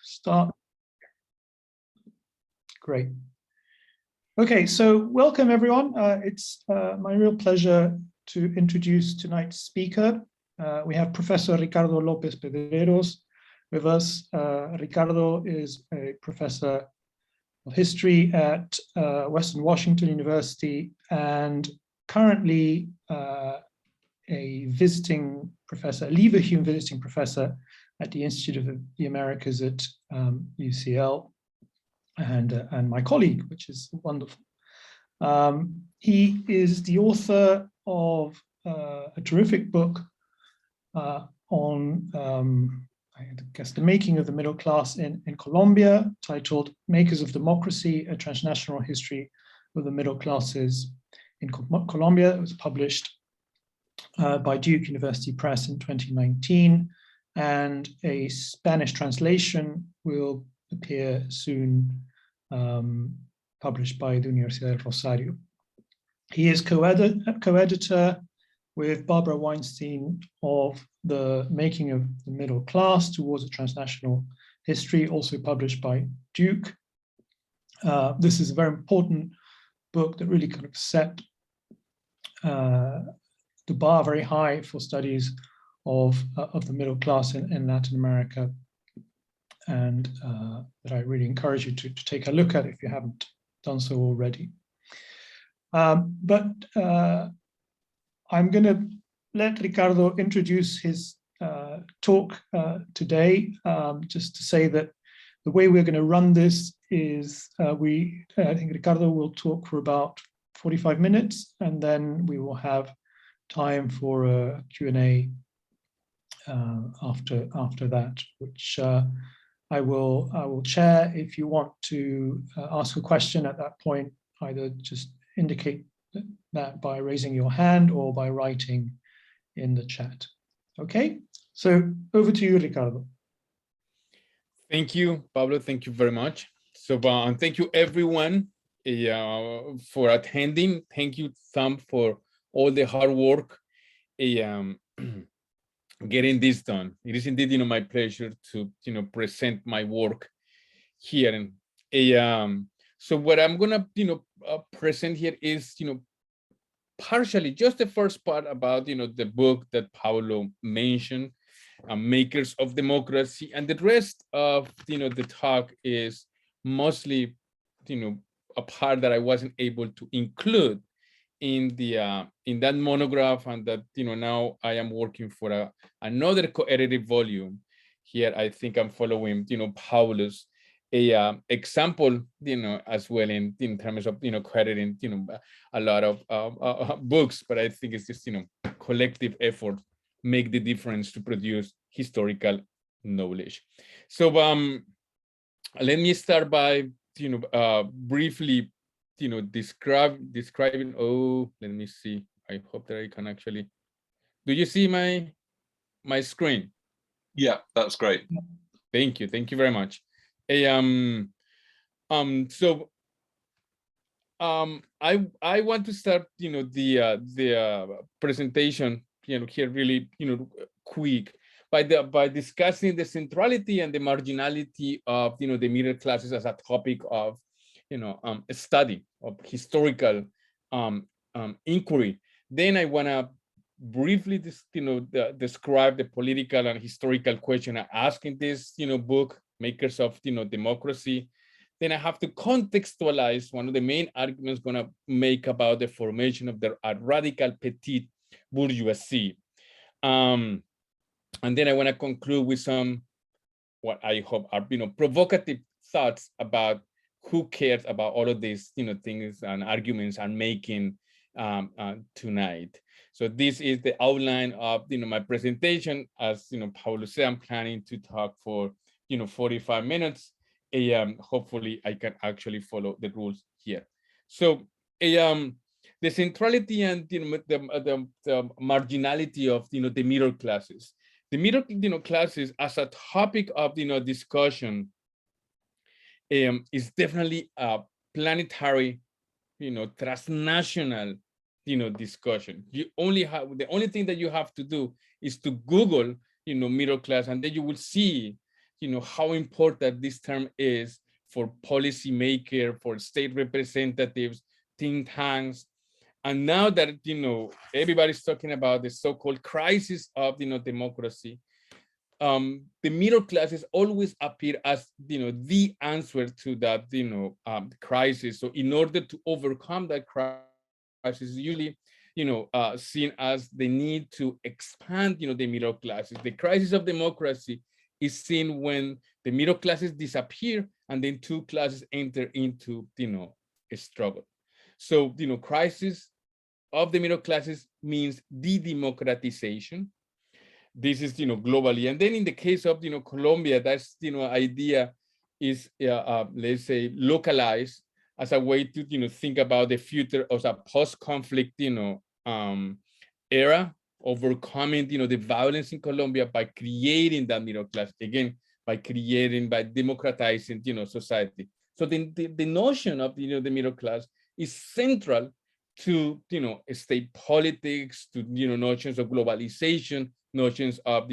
start. Great. Okay, so welcome everyone. It's my real pleasure to introduce tonight's speaker. We have Professor Ricardo López-Pedreros with us. Ricardo is a professor of history at Western Washington University and currently a visiting professor, a Leverhulme visiting professor at the Institute of the Americas at UCL, and my colleague, which is wonderful. He is the author of a terrific book on, I guess, the making of the middle class in Colombia, titled Makers of Democracy, A Transnational History of the Middle Classes in Colombia. It was published by Duke University Press in 2019, and a Spanish translation will appear soon, published by the Universidad del Rosario. He is co-editor with Barbara Weinstein of The Making of the Middle Class Towards a Transnational History, also published by Duke. This is a very important book that really kind of set the bar very high for studies of the middle class in Latin America, and that I really encourage you to take a look at if you haven't done so already. But I'm going to let Ricardo introduce his talk today, just to say that the way we're going to run this is I think Ricardo will talk for about 45 minutes, and then we will have time for a Q&A after that, which I will chair. If you want to ask a question at that point, either just indicate that by raising your hand or by writing in the chat. Okay, so over to you, Ricardo. Thank you, Pablo. Thank you very much. So and thank you everyone for attending. Thank you, Sam, for all the hard work getting this done. It is indeed, my pleasure to, present my work here. And so what I'm gonna, present here is, partially just the first part about, the book that Pablo mentioned, Makers of Democracy, and the rest of, the talk is mostly, a part that I wasn't able to include in the in that monograph, and that now I am working for another co-edited volume. Here I think I'm following Pablo's example as well in terms of crediting a lot of books, but I think it's just collective effort make the difference to produce historical knowledge. So let me start by briefly describing. Oh, let me see. I hope that I can actually. Do you see my screen? Yeah, that's great. Thank you very much. I want to start the presentation here really quick by discussing the centrality and the marginality of the middle classes as a topic of a study of historical inquiry. Then I want to briefly describe the political and historical question I ask in this book, Makers of Democracy. Then I have to contextualize one of the main arguments I'm going to make about the formation of the radical petite bourgeoisie. And then I want to conclude with some what I hope are provocative thoughts about who cares about all of these things and arguments I'm making tonight. So this is the outline of my presentation. As Paulo said, I'm planning to talk for 45 minutes. Hopefully I can actually follow the rules here. So the centrality and the marginality of the middle classes. The middle classes as a topic of discussion is definitely a planetary, transnational, discussion. You only have the only thing that you have to do is to Google, middle class, and then you will see, how important this term is for policymakers, for state representatives, think tanks. And now that, everybody's talking about the so-called crisis of, democracy, the middle classes always appear as, the answer to that, crisis. So in order to overcome that crisis, usually, seen as the need to expand, the middle classes. The crisis of democracy is seen when the middle classes disappear and then two classes enter into, a struggle. So, crisis of the middle classes means de-democratization. This is, globally. And then in the case of, Colombia, that's, idea is, let's say, localized as a way to, think about the future as a post-conflict, era, overcoming, the violence in Colombia by creating that middle class, again, by democratizing, society. So the notion of, the middle class is central to, state politics, to, notions of globalization, notions of,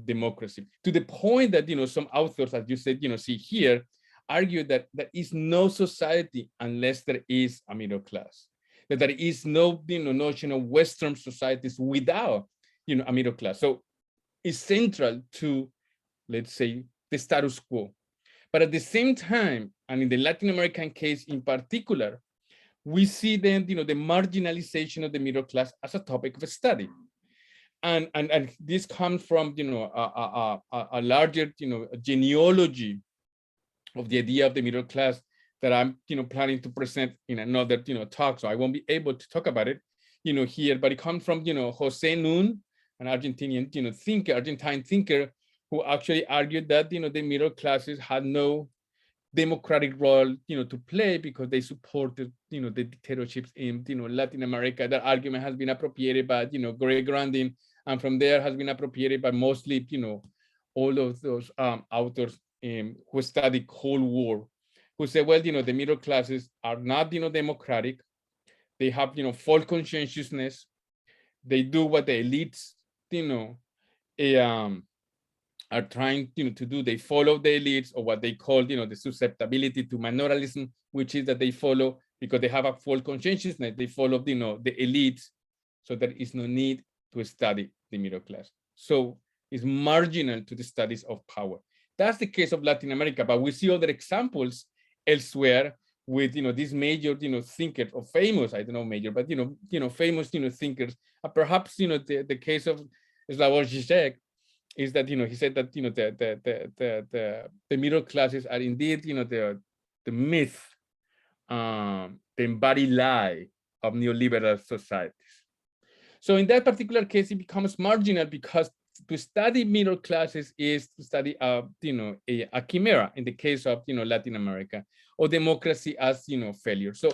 democracy, to the point that, some authors, as you said, see here, argue that there is no society unless there is a middle class, that there is no, notion of Western societies without, a middle class. So it's central to, let's say, the status quo. But at the same time, and in the Latin American case in particular, we see then, the marginalization of the middle class as a topic of study. And this comes from, a larger, genealogy of the idea of the middle class that I'm, planning to present in another, talk. So I won't be able to talk about it, here, but it comes from, Jose Nun, an Argentine thinker, who actually argued that, the middle classes had no democratic role, to play because they supported, the dictatorships in, Latin America. That argument has been appropriated by, Greg Grandin, and from there has been appropriated by mostly, all of those authors who studied Cold War, who say, well, the middle classes are not, democratic. They have, false conscientiousness. They do what the elites, are trying, to do. They follow the elites, or what they call, the susceptibility to minorialism, which is that they follow because they have a false conscientiousness. They follow, the elites, so there is no need to study the middle class. So it's marginal to the studies of power. That's the case of Latin America, but we see other examples elsewhere with, these major, thinkers, or famous, I don't know major, but, famous, thinkers. Perhaps, the case of Slavoj Žižek is that, he said that, the middle classes are indeed, the myth, the embodied lie of neoliberal societies. So in that particular case, it becomes marginal because to study middle classes is to study, a chimera in the case of, Latin America, or democracy as, failure. So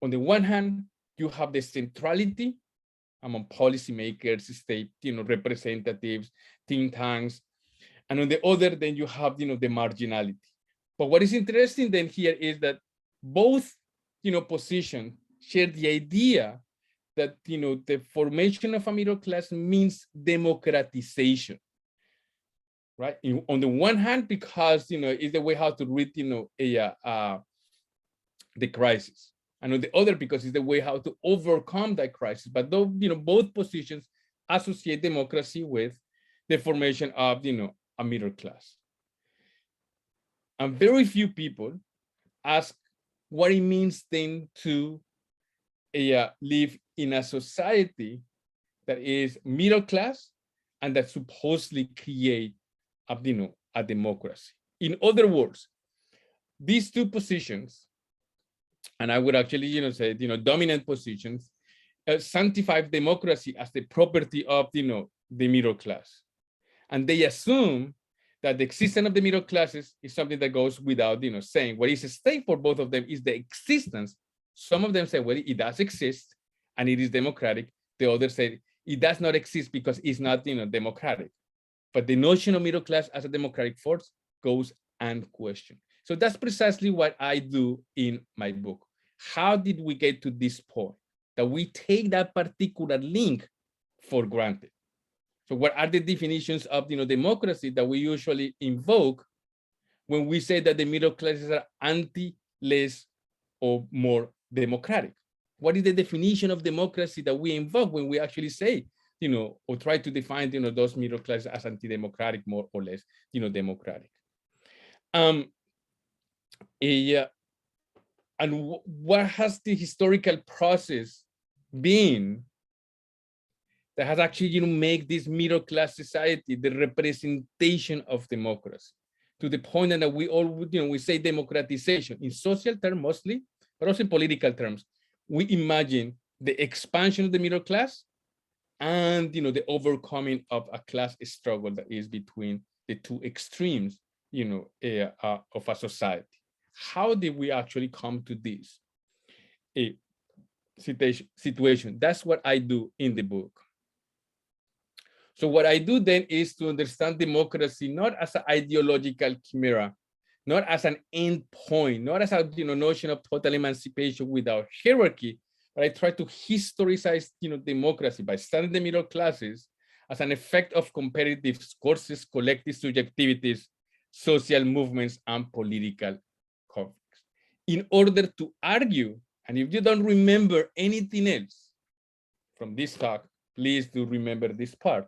on the one hand, you have the centrality among policymakers, state, representatives, think tanks. And on the other, then you have, the marginality. But what is interesting then here is that both, positions share the idea that, the formation of a middle class means democratization, right? On the one hand, because, it's the way how to read, the crisis. And on the other, because it's the way how to overcome that crisis. But though, both positions associate democracy with the formation of, a middle class. And very few people ask what it means then to live in a society that is middle class and that supposedly create a democracy. In other words, these two positions, and I would actually, say, dominant positions, sanctify democracy as the property of, the middle class. And they assume that the existence of the middle classes is something that goes without, saying. What is at stake for both of them is the existence. Some of them say, well, it does exist and it is democratic. The others say it does not exist because it's not, democratic. But the notion of middle class as a democratic force goes unquestioned. So that's precisely what I do in my book. How did we get to this point that we take that particular link for granted? So what are the definitions of democracy that we usually invoke when we say that the middle classes are anti, less, or more democratic? What is the definition of democracy that we invoke when we actually say, or try to define, those middle classes as anti-democratic, more or less, democratic? And what has the historical process been that has actually, make this middle class society the representation of democracy, to the point that we all, we say democratization in social terms mostly, but also in political terms. We imagine the expansion of the middle class and, the overcoming of a class struggle that is between the two extremes, of a society. How did we actually come to this situation? That's what I do in the book. So what I do then is to understand democracy not as an ideological chimera, not as an end point, not as a notion of total emancipation without hierarchy, but I try to historicize democracy by studying the middle classes as an effect of competitive discourses, collective subjectivities, social movements, and political conflicts. In order to argue, and if you don't remember anything else from this talk, please do remember this part.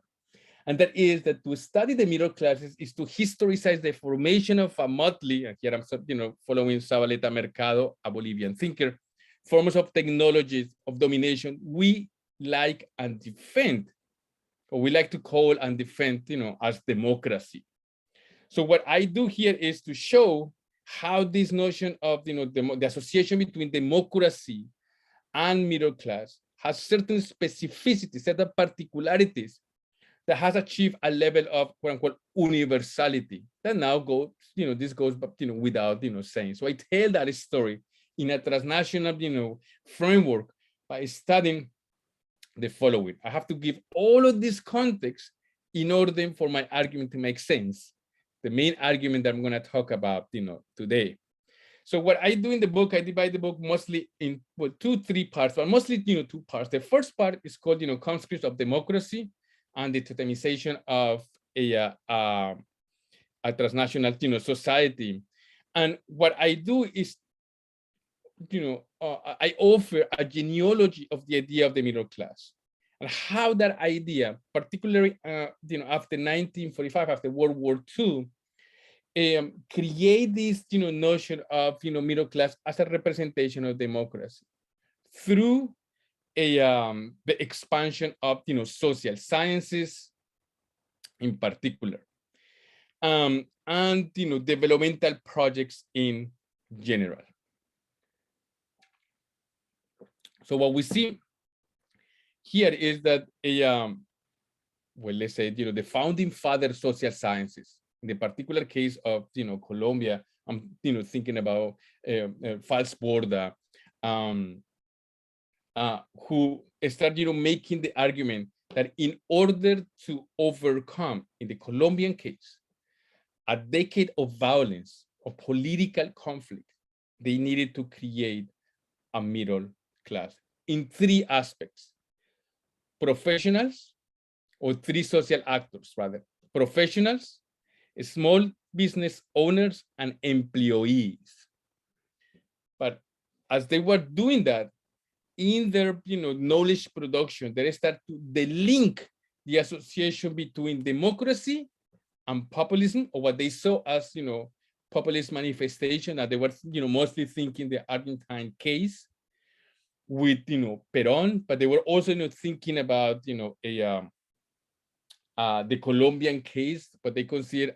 And that is that to study the middle classes is to historicize the formation of a motley, and here I'm following Zabaleta Mercado, a Bolivian thinker, forms of technologies of domination we like and defend, or we like to call and defend, as democracy. So what I do here is to show how this notion of the association between democracy and middle class has certain specificities, certain particularities that has achieved a level of quote unquote universality that now goes, this goes without saying. So I tell that story in a transnational framework by studying the following. I have to give all of this context in order for my argument to make sense. The main argument that I'm going to talk about today. So what I do in the book, I divide the book mostly in 2-3 parts, but mostly 2 parts. The first part is called Conscripts of Democracy and the totemization of a transnational society. And what I do is I offer a genealogy of the idea of the middle class and how that idea, particularly after 1945, after World War II, create this notion of middle class as a representation of democracy through the expansion of social sciences in particular, and developmental projects in general. So what we see here is that well, let's say the founding father of social sciences, in the particular case of Colombia, I'm thinking about Fals Borda, who started making the argument that in order to overcome, in the Colombian case, a decade of violence, of political conflict, they needed to create a middle class in 3 aspects: professionals, or 3 social actors rather: professionals, small business owners, and employees. But as they were doing that, in their knowledge production, they start to link the association between democracy and populism, or what they saw as populist manifestation, that they were mostly thinking the Argentine case with Perón, but they were also thinking about the Colombian case, but they consider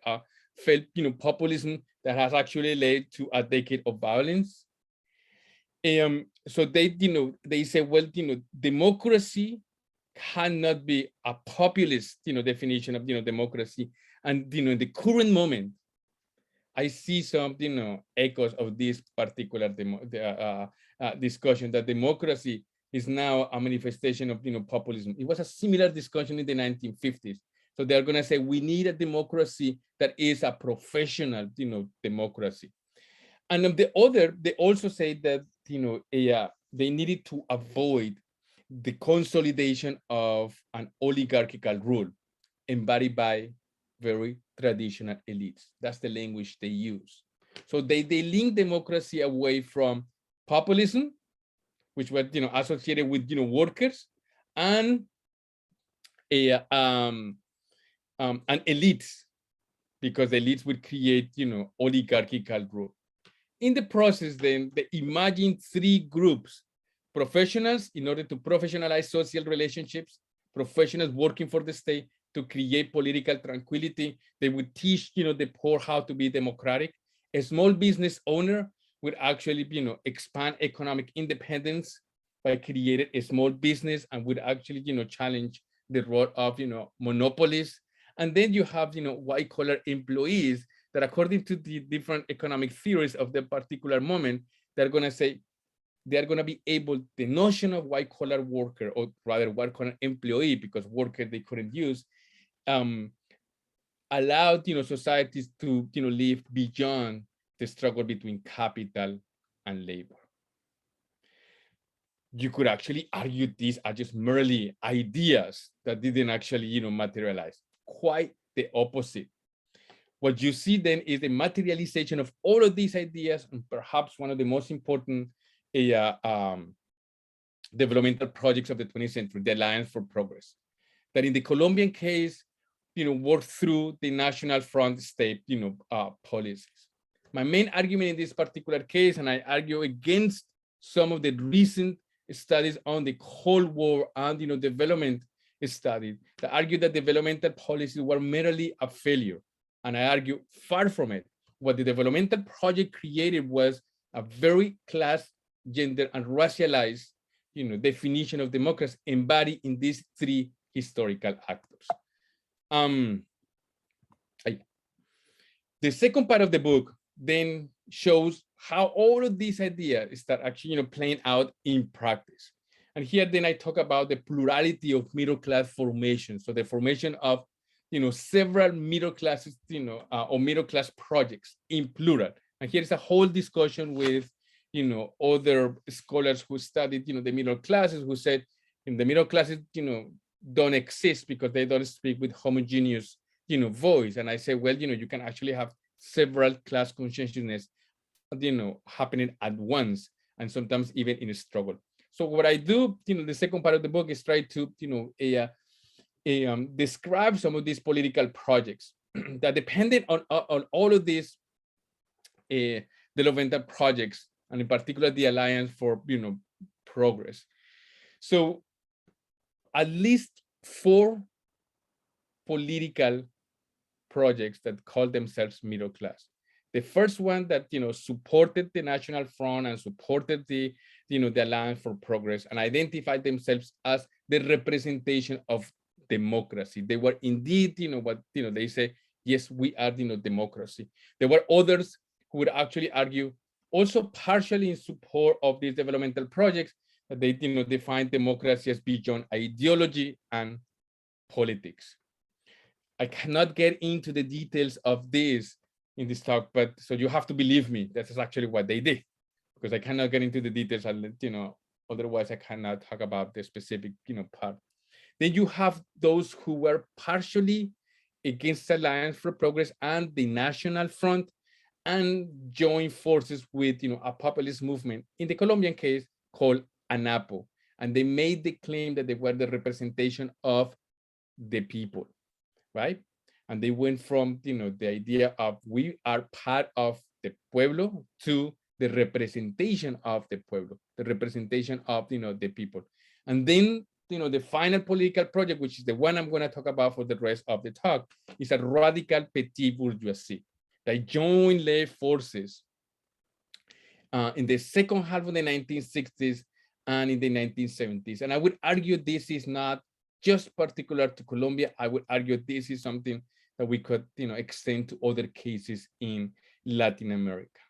felt populism that has actually led to a decade of violence. So they say, well, democracy cannot be a populist definition of democracy. And in the current moment, I see some echoes of this particular discussion, that democracy is now a manifestation of populism. It was a similar discussion in the 1950s. So they're going to say we need a democracy that is a professional democracy. And on the other, they also say that they needed to avoid the consolidation of an oligarchical rule. embodied by very traditional elites. That's the language they use. So they link democracy away from populism, which were associated with workers, and elites, because the elites would create oligarchical rule. In the process, then they imagine three groups: professionals in order to professionalize social relationships, professionals working for the state to create political tranquility. They would teach the poor how to be democratic. A small business owner would actually expand economic independence by creating a small business, and would actually challenge the role of monopolies. And then you have white collar employees that, according to the different economic theories of the particular moment, they're going to say they're going to be able, the notion of white collar worker, or rather white collar employee, because worker they couldn't use, allowed societies to live beyond the struggle between capital and labor. You could actually argue these are just merely ideas that didn't actually materialize. Quite the opposite. What you see then is the materialization of all of these ideas, and perhaps one of the most important developmental projects of the 20th century, the Alliance for Progress, that in the Colombian case, worked through the National Front state, policies. My main argument in this particular case, and I argue against some of the recent studies on the Cold War and development studies that argue that developmental policies were merely a failure. And I argue far from it. What the developmental project created was a very class, gender, and racialized definition of democracy embodied in these three historical actors. The second part of the book then shows how all of these ideas start actually playing out in practice. And here then I talk about the plurality of middle class formation. So the formation of several middle classes, or middle class projects in plural. And here's a whole discussion with other scholars who studied the middle classes, who said the middle classes don't exist because they don't speak with homogeneous voice. And I say, well, you can actually have several class consciousness happening at once, and sometimes even in a struggle. So what I do, the second part of the book is try to describe some of these political projects that depended on all of these developmental projects, and in particular the Alliance for Progress. So at least 4 political projects that call themselves middle class. The first one that supported the National Front and supported the the Alliance for Progress, and identified themselves as the representation of democracy. They were indeed what they say, yes, we are democracy. There were others who would actually argue, also partially in support of these developmental projects, that they define democracy as beyond ideology and politics. I cannot get into the details of this in this talk, but so you have to believe me, that's actually what they did, because I cannot get into the details, otherwise I cannot talk about the specific part. Then you have those who were partially against Alliance for Progress and the National Front, and joined forces with a populist movement in the Colombian case called ANAPO, and they made the claim that they were the representation of the people, right? And they went from the idea of we are part of the pueblo to the representation of the pueblo, the representation of the people. And then the final political project, which is the one I'm going to talk about for the rest of the talk, is a radical petit bourgeoisie that joined led forces in the second half of the 1960s and in the 1970s. And I would argue this is not just particular to Colombia. I would argue this is something that we could extend to other cases in Latin America.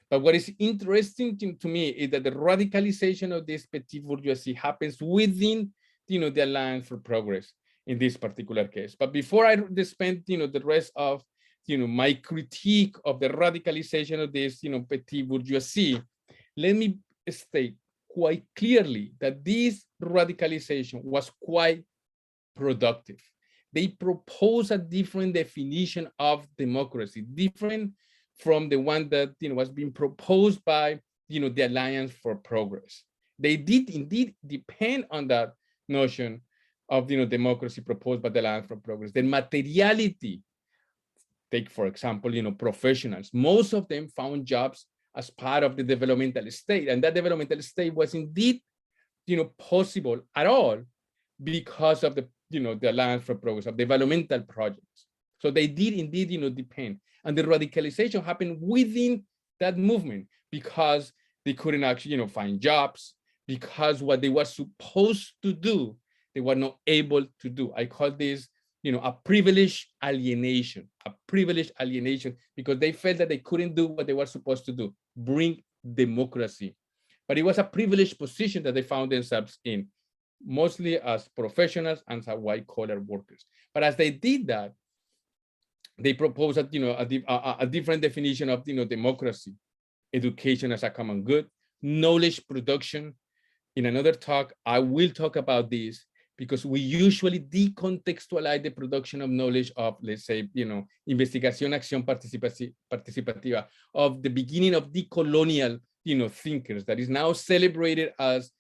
But what is interesting to me is that the radicalization of this petit bourgeoisie happens within the Alliance for Progress in this particular case. But before I spend the rest of my critique of the radicalization of this petit bourgeoisie, let me state quite clearly that this radicalization was quite productive. they propose a different definition of democracy, different from the one that was being proposed by the Alliance for Progress. They did indeed depend on that notion of democracy proposed by the Alliance for Progress. The materiality, take for example, professionals. Most of them found jobs as part of the developmental state, and that developmental state was indeed possible at all because of the Alliance for Progress, of developmental projects. So they did indeed depend, and the radicalization happened within that movement because they couldn't actually find jobs, because what they were supposed to do they were not able to do. I call this a privileged alienation, because they felt that they couldn't do what they were supposed to do, bring democracy. But it was a privileged position that they found themselves in, mostly as professionals and as white-collar workers. But as they did that, they proposed a different definition of democracy: education as a common good, knowledge production. In another talk, I will talk about this, because we usually decontextualize the production of knowledge of, let's say, investigación, acción participativa, of the beginning of decolonial, thinkers, that is now celebrated as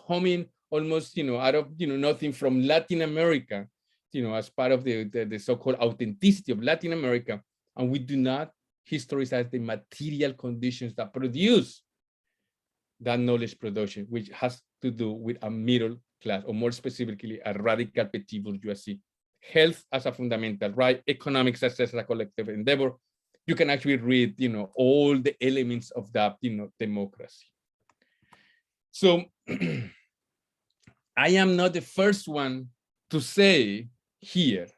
coming almost, out of, nothing from Latin America, as part of the so-called authenticity of Latin America. And we do not historicize the material conditions that produce that knowledge production, which has to do with a middle class, or more specifically, a radical petit bourgeoisie. Health as a fundamental right, economic success as a collective endeavor. You can actually read, all the elements of that, democracy. So I am not the first one to say here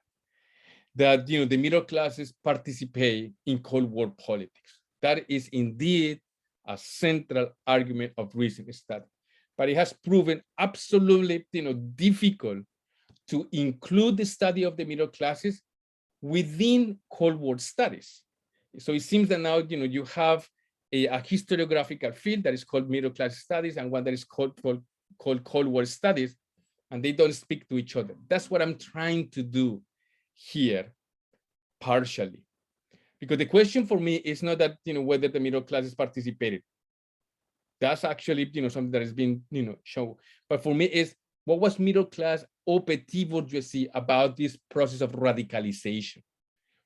that, the middle classes participate in Cold War politics. That is indeed a central argument of recent study. But it has proven absolutely difficult to include the study of the middle classes within Cold War studies. So it seems that now you have a historiographical field that is called middle class studies, and one that is called Cold War studies, and they don't speak to each other. That's what I'm trying to do here, partially. Because the question for me is not that whether the middle classes participated. That's actually something that has been shown. But for me is, what was middle class or petit bourgeoisie about this process of radicalization?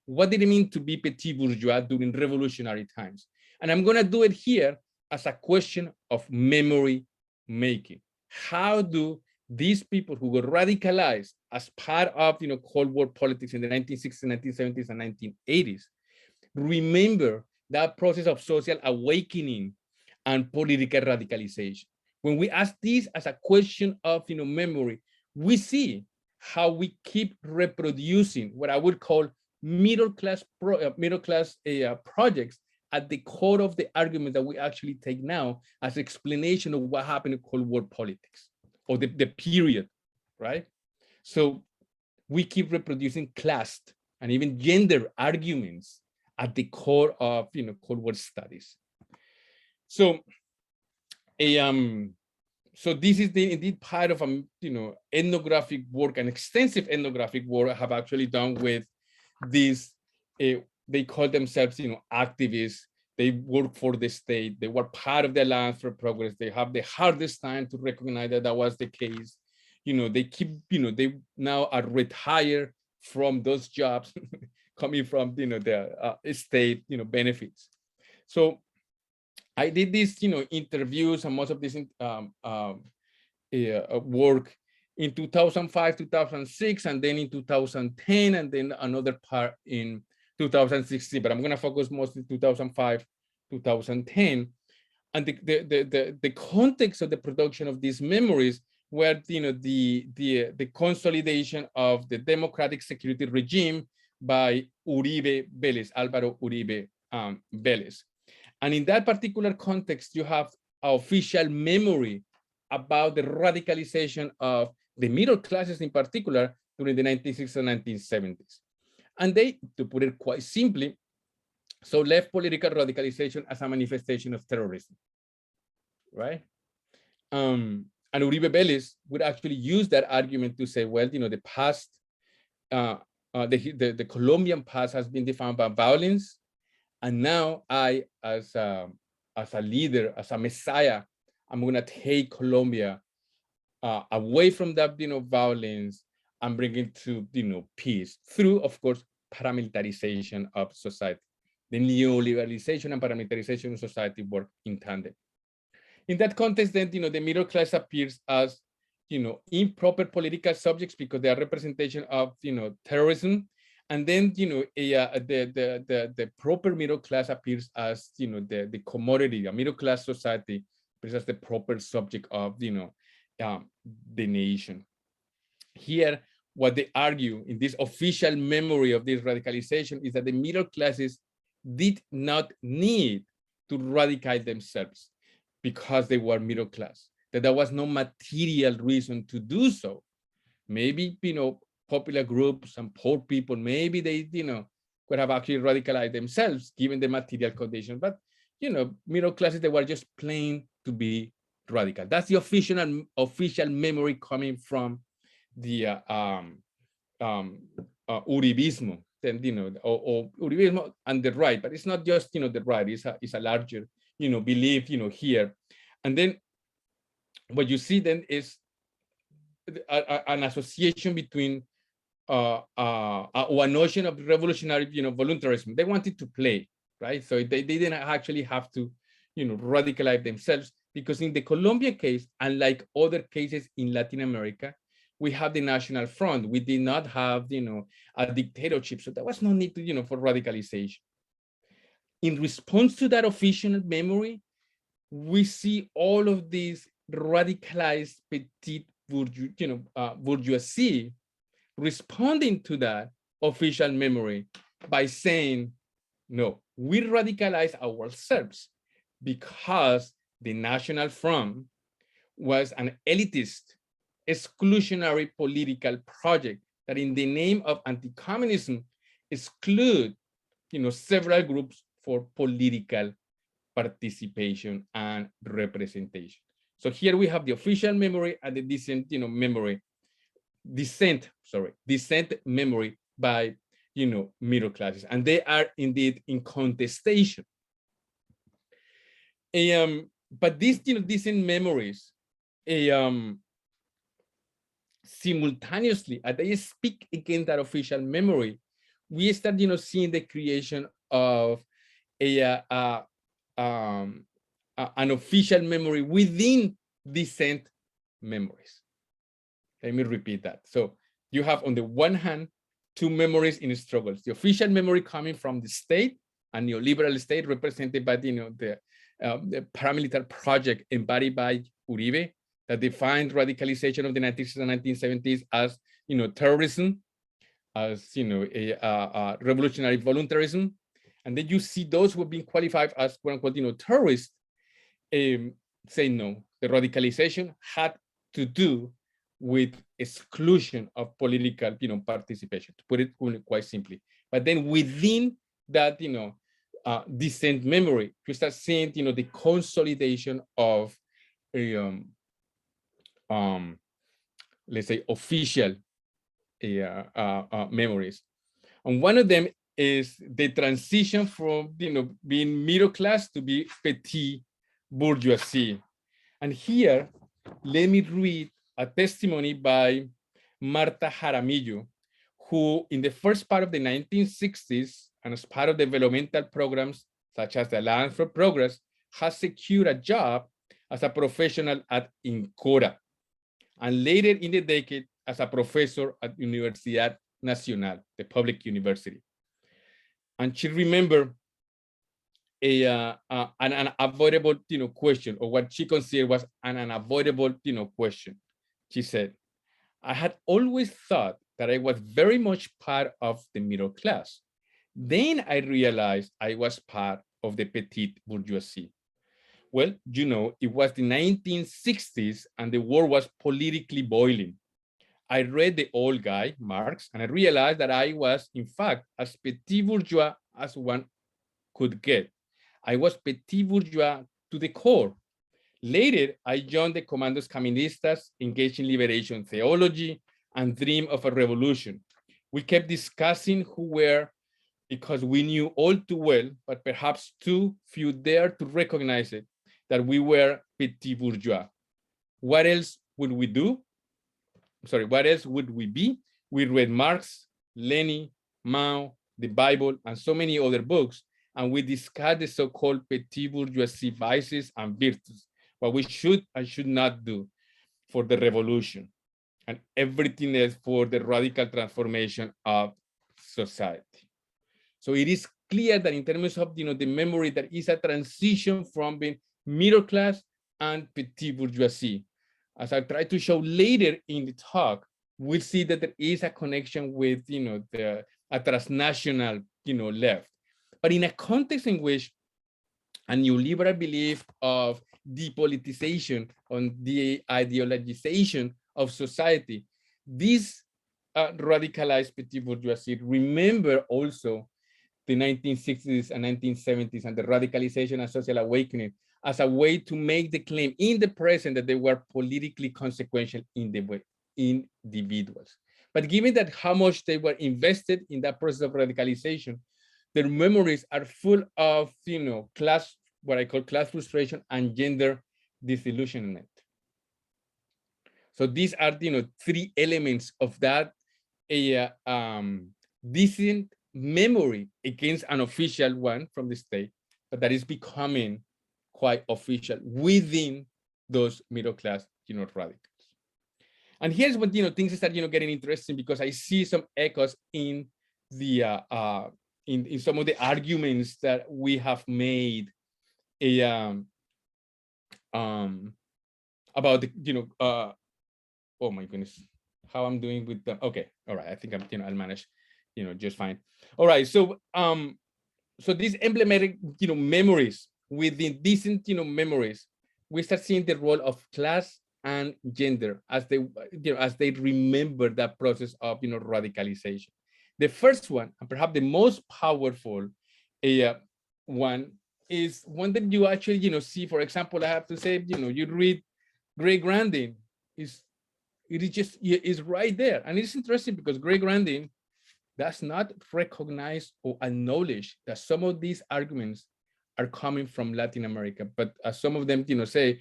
What did it mean to be petit bourgeois during revolutionary times? And I'm going to do it here as a question of memory making. How do these people who were radicalized as part of Cold War politics in the 1960s, 1970s, and 1980s remember that process of social awakening and political radicalization? When we ask this as a question of memory, we see how we keep reproducing what I would call middle class projects at the core of the argument that we actually take now as explanation of what happened in Cold War politics, or the period, right? So we keep reproducing class and even gender arguments at the core of Cold War studies. So so this is indeed part of ethnographic work, an extensive ethnographic work I have actually done with these. They call themselves activists. They work for the state. They were part of the Alliance for Progress. They have the hardest time to recognize that that was the case. They keep, they now are retired from those jobs coming from the state benefits. So I did these interviews and most of this work in 2005, 2006, and then in 2010, and then another part in 2016. But I'm going to focus mostly 2005, 2010, and the context of the production of these memories were the consolidation of the democratic security regime by Uribe Vélez, Álvaro Uribe Vélez. And in that particular context, you have official memory about the radicalization of the middle classes in particular during the 1960s and 1970s. And they, to put it quite simply, so left political radicalization as a manifestation of terrorism, right? And Uribe Vélez would actually use that argument to say, well, the past the Colombian past has been defined by violence, and now I, as a leader, as a messiah, I'm gonna take Colombia away from that, violence, and bring it to, peace through, of course, paramilitarization of society. The neoliberalization and paramilitarization of society work in tandem. In that context, then, the middle class appears as, improper political subjects because they are representation of, terrorism. And then, the proper middle class appears as, the commodity, a middle class society appears as the proper subject of, the nation. Here, what they argue in this official memory of this radicalization is that the middle classes did not need to radicalize themselves because they were middle class, that there was no material reason to do so. Maybe, popular groups and poor people, maybe they, could have actually radicalized themselves given the material conditions, but, middle classes, they were just plain to be radical. That's the official memory coming from the Uribismo, then, or Uribismo and the right, but it's not just, the right, it's a larger, belief, here. And then what you see then is an association between or a notion of revolutionary, voluntarism. They wanted to play, right? So they didn't actually have to, radicalize themselves, because in the Colombian case, unlike other cases in Latin America, we have the National Front. We did not have, a dictatorship. So there was no need to, for radicalization. In response to that official memory, we see all of these radicalized petite bourgeoisie responding to that official memory by saying, no, we radicalize ourselves because the National Front was an elitist, exclusionary political project that in the name of anti-communism exclude, several groups for political participation and representation. So here we have the official memory and the dissent, dissent memory by, middle classes, and they are indeed in contestation. But these, dissent memories, simultaneously, as they speak against that official memory, we start, seeing the creation of an official memory within dissent memories. Let me repeat that. So you have, on the one hand, two memories in struggles: the official memory coming from the state, a neoliberal state represented by the paramilitary project embodied by Uribe, that defined radicalization of the 1960s and 1970s as, terrorism, as, a revolutionary voluntarism. And then you see those who have been qualified as, quote unquote, terrorists, say no, the radicalization had to do with exclusion of political, participation, to put it quite simply. But then within that, dissent memory, you start seeing, the consolidation of let's say, official memories. And one of them is the transition from, being middle class to be petite bourgeoisie. And here, let me read a testimony by Marta Jaramillo, who in the first part of the 1960s, and as part of developmental programs such as the Alliance for Progress, has secured a job as a professional at Incora, and later in the decade as a professor at Universidad Nacional, the public university. And she remembered an unavoidable, question, or what she considered was an unavoidable, question. She said, I had always thought that I was very much part of the middle class. Then I realized I was part of the petite bourgeoisie. Well, it was the 1960s and the world was politically boiling. I read The Old Guy, Marx, and I realized that I was, in fact, as petit bourgeois as one could get. I was petit bourgeois to the core. Later, I joined the Comandos Caministas, engaged in liberation theology, and dreamed of a revolution. We kept discussing who were, because we knew all too well, but perhaps too few dared to recognize it, that we were petit bourgeois. What else would we do? Sorry, what else would we be? We read Marx, Lenin, Mao, the Bible, and so many other books, and we discussed the so-called petit bourgeoisie vices and virtues, what we should and should not do for the revolution, and everything else for the radical transformation of society. So it is clear that in terms of the memory, there is a transition from being middle class and petit bourgeoisie. As I try to show later in the talk, we'll see that there is a connection with a transnational left, but in a context in which a neoliberal belief of depoliticization, on the ideologization of society, this radicalized petit bourgeoisie remember also the 1960s and 1970s and the radicalization and social awakening as a way to make the claim in the present that they were politically consequential individuals. But given that how much they were invested in that process of radicalization, their memories are full of class, what I call class frustration and gender disillusionment. So these are three elements of that distant memory against an official one from the state, but that is becoming quite official within those middle class radicals. And here's what things start getting interesting, because I see some echoes in the in some of the arguments that we have made about the oh my goodness, how I'm doing with them. Okay, all right, I think I'm I'll manage just fine. All right, so so these emblematic memories, within decent memories, we start seeing the role of class and gender as they remember that process of radicalization. The first one, and perhaps the most powerful one, is one that you actually see. For example, I have to say, you read Greg Grandin, it is right there. And it's interesting because Greg Grandin does not recognize or acknowledge that some of these arguments are coming from Latin America. But as some of them say,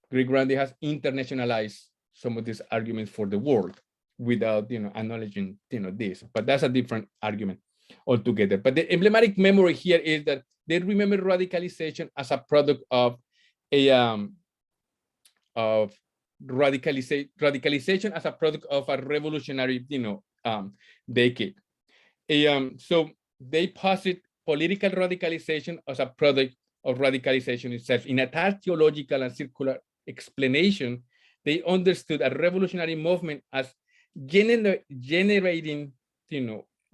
Greg Grandin has internationalized some of these arguments for the world without acknowledging this. But that's a different argument altogether. But the emblematic memory here is that they remember radicalization as a product of radicalization as a product of a revolutionary decade. So they posit political radicalization as a product of radicalization itself. In a theological and circular explanation, they understood a revolutionary movement as generating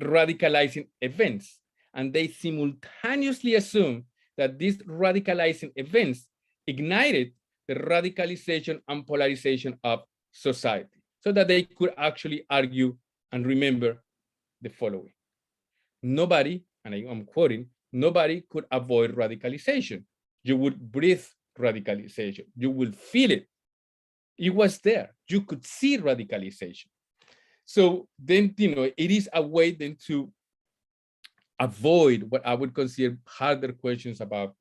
radicalizing events, and they simultaneously assume that these radicalizing events ignited the radicalization and polarization of society, so that they could actually argue and remember the following: nobody, and I'm quoting, nobody could avoid radicalization. You would breathe radicalization. You will feel it. It was there. You could see radicalization. So then, it is a way then to avoid what I would consider harder questions about,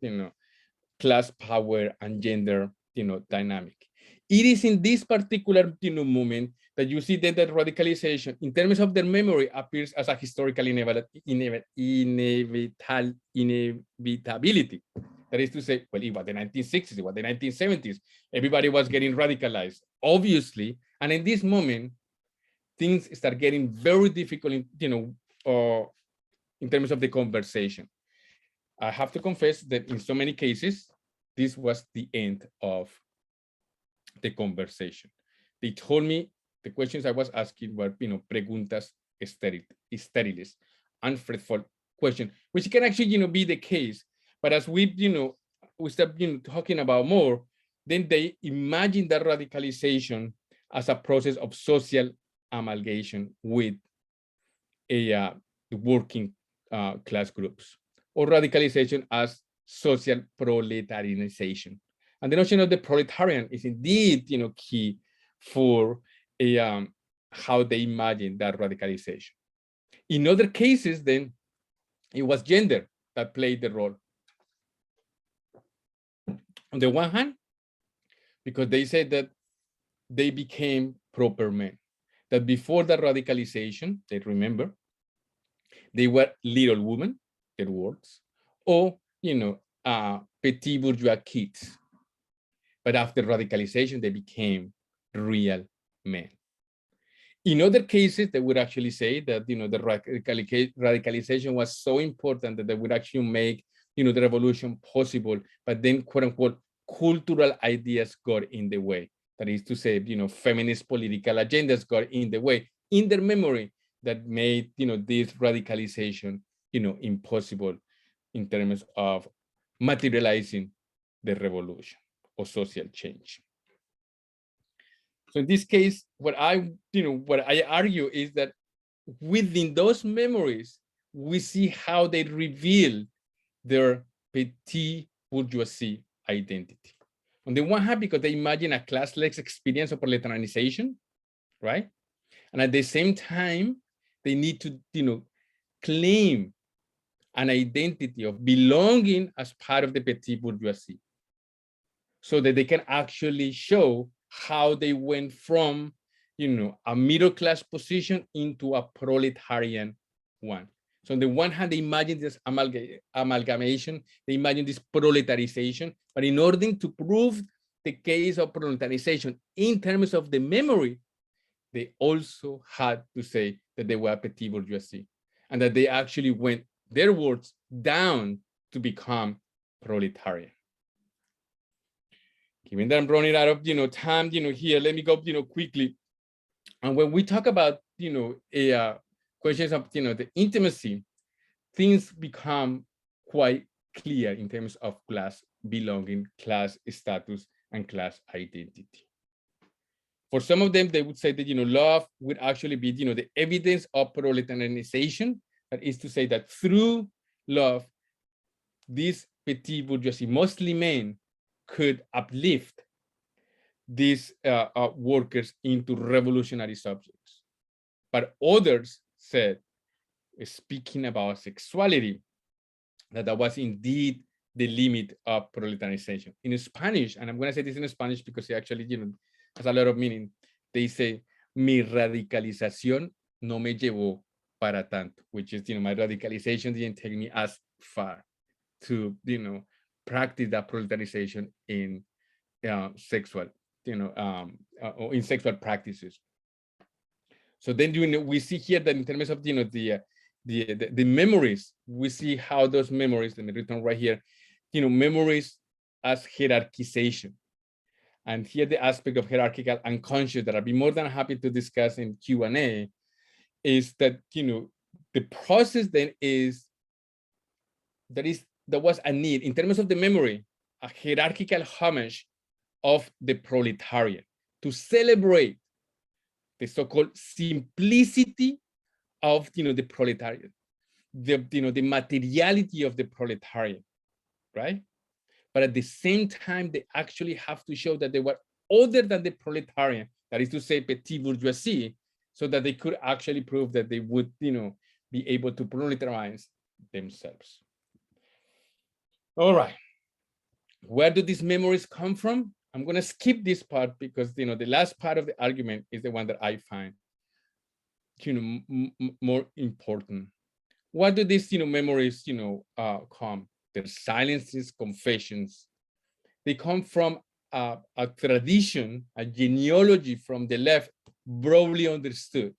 class, power, and gender, dynamic. It is in this particular, moment that you see that radicalization, in terms of their memory, appears as a historical inevitability. That is to say, well, it was the 1960s, it was the 1970s. Everybody was getting radicalized, obviously. And in this moment, things start getting very difficult, in terms of the conversation. I have to confess that in so many cases, this was the end of the conversation. They told me the questions I was asking were, preguntas estériles, unfruitful question, which can actually, be the case. But as we, we start, talking about more, then they imagine that radicalization as a process of social amalgamation with the working class groups, or radicalization as social proletarianization. And the notion of the proletarian is indeed, key for how they imagine that radicalization. In other cases, then it was gender that played the role. On the one hand, because they said that they became proper men, that before the radicalization, they remember, they were little women, their words, or, petit bourgeois kids. But after radicalization, they became real men. In other cases, they would actually say that, the radicalization was so important that they would actually make, the revolution possible, but then, quote unquote, cultural ideas got in the way. That is to say, feminist political agendas got in the way in their memory that made, this radicalization, impossible in terms of materializing the revolution or social change. So in this case, what I argue is that within those memories, we see how they reveal their petit bourgeoisie identity. On the one hand, because they imagine a classless experience of proletarianization, right? And at the same time, they need to, claim an identity of belonging as part of the petit bourgeoisie, so that they can actually show how they went from, a middle-class position into a proletarian one. So on the one hand, they imagine this amalgamation, they imagine this proletarization, but in order to prove the case of proletarization in terms of the memory, they also had to say that they were petit bourgeoisie and that they actually went, their words, down to become proletarian. Given that I'm running out of, time, here, let me go, quickly. And when we talk about, questions of, the intimacy, things become quite clear in terms of class belonging, class status, and class identity. For some of them, they would say that, love would actually be, the evidence of proletarianization. That is to say that through love, these petit bourgeoisie, mostly men, could uplift these workers into revolutionary subjects. But others said, speaking about sexuality, that was indeed the limit of proletarianization. In Spanish, and I'm going to say this in Spanish because it actually, has a lot of meaning. They say, mi radicalización no me llevó para tanto, which is, my radicalization didn't take me as far to, practice that proletarianization in sexual, or in sexual practices. So then, we see here that in terms of, the memories, we see how those memories, let me return right here, memories as hierarchization. And here the aspect of hierarchical unconscious that I'd be more than happy to discuss in Q&A is that, the process then is, there was a need in terms of the memory, a hierarchical homage of the proletariat to celebrate the so-called simplicity of, the proletariat, the materiality of the proletariat, right? But at the same time, they actually have to show that they were other than the proletariat, that is to say, petit bourgeoisie, so that they could actually prove that they would, be able to proletarize themselves. All right. Where do these memories come from? I'm going to skip this part because, the last part of the argument is the one that I find, more important. What do these, memories, come? Their silences, confessions. They come from a tradition, a genealogy from the left, broadly understood,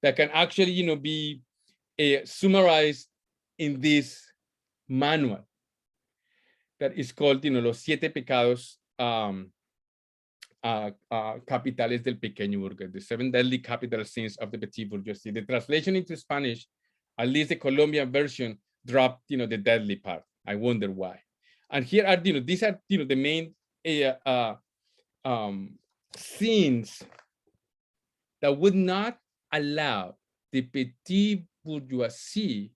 that can actually, be summarized in this manual that is called, Los Siete Pecados capitales del pequeño burgués, the 7 deadly capital sins of the petit bourgeoisie. The translation into Spanish, at least the Colombian version, dropped, the deadly part. I wonder why. And here are, these are, the main sins that would not allow the petit bourgeoisie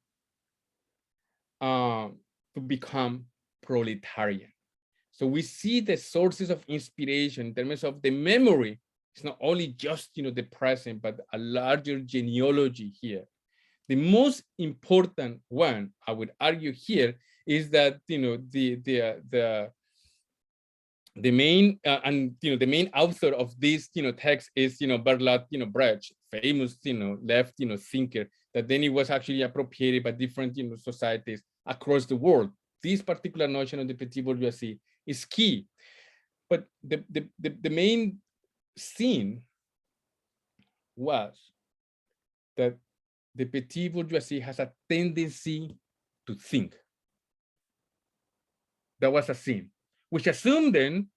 to become proletarian. So we see the sources of inspiration in terms of the memory. It's not only just, the present, but a larger genealogy here The most important one, I would argue here, is that the main the main author of this text is Bertolt Brecht, famous left thinker, that then it was actually appropriated by different societies across the world. This particular notion of the petit bourgeoisie is key, but the main scene was that the petit bourgeoisie has a tendency to think. That was a scene, which assumed then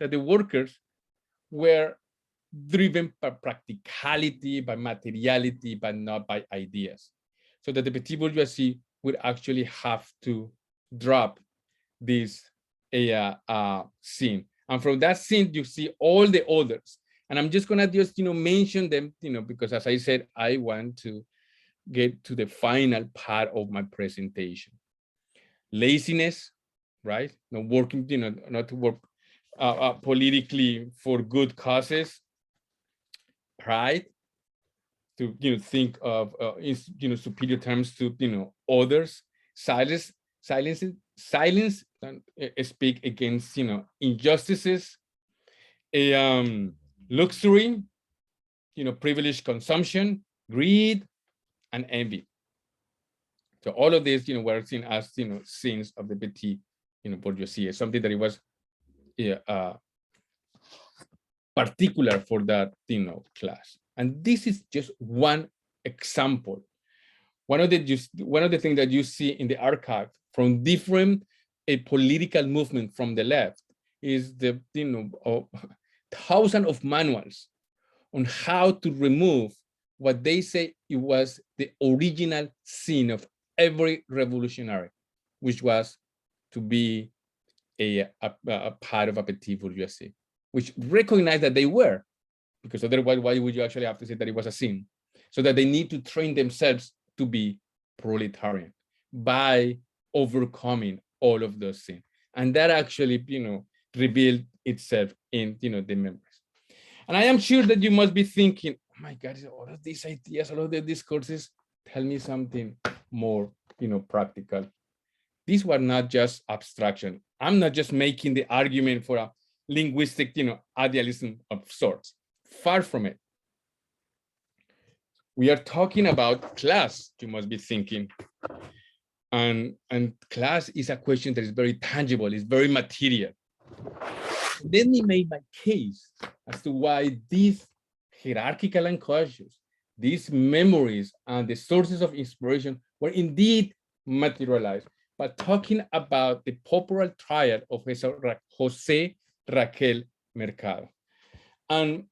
that the workers were driven by practicality, by materiality, but not by ideas. So that the petit bourgeoisie would actually have to drop this scene. And from that scene, you see all the others. And I'm just gonna just mention them, because as I said, I want to get to the final part of my presentation. Laziness, right? Not working, not to work politically for good causes. Pride, to think of superior terms to others. Silence, speak against injustices. Luxury, privileged consumption, greed, and envy. So all of these, were seen as sins of the petit bourgeoisie, something that it was particular for that class. And this is just one example. One of the things that you see in the archive from different political movement from the left is the thousands of manuals on how to remove what they say it was the original sin of every revolutionary, which was to be a part of a petit bourgeoisie, which recognized that they were, because otherwise, why would you actually have to say that it was a sin? So that they need to train themselves to be proletarian by overcoming all of those sins. And that actually, revealed itself in, the members. And I am sure that you must be thinking, oh my God, all of these ideas, all of the discourses, tell me something more, practical. These were not just abstraction. I'm not just making the argument for a linguistic, idealism of sorts. Far from it. We are talking about class, you must be thinking. And class is a question that is very tangible, it's very material. Let me make my case as to why these hierarchical unconscious, these memories and the sources of inspiration were indeed materialized by talking about the popular trial of José Raquel Mercado. And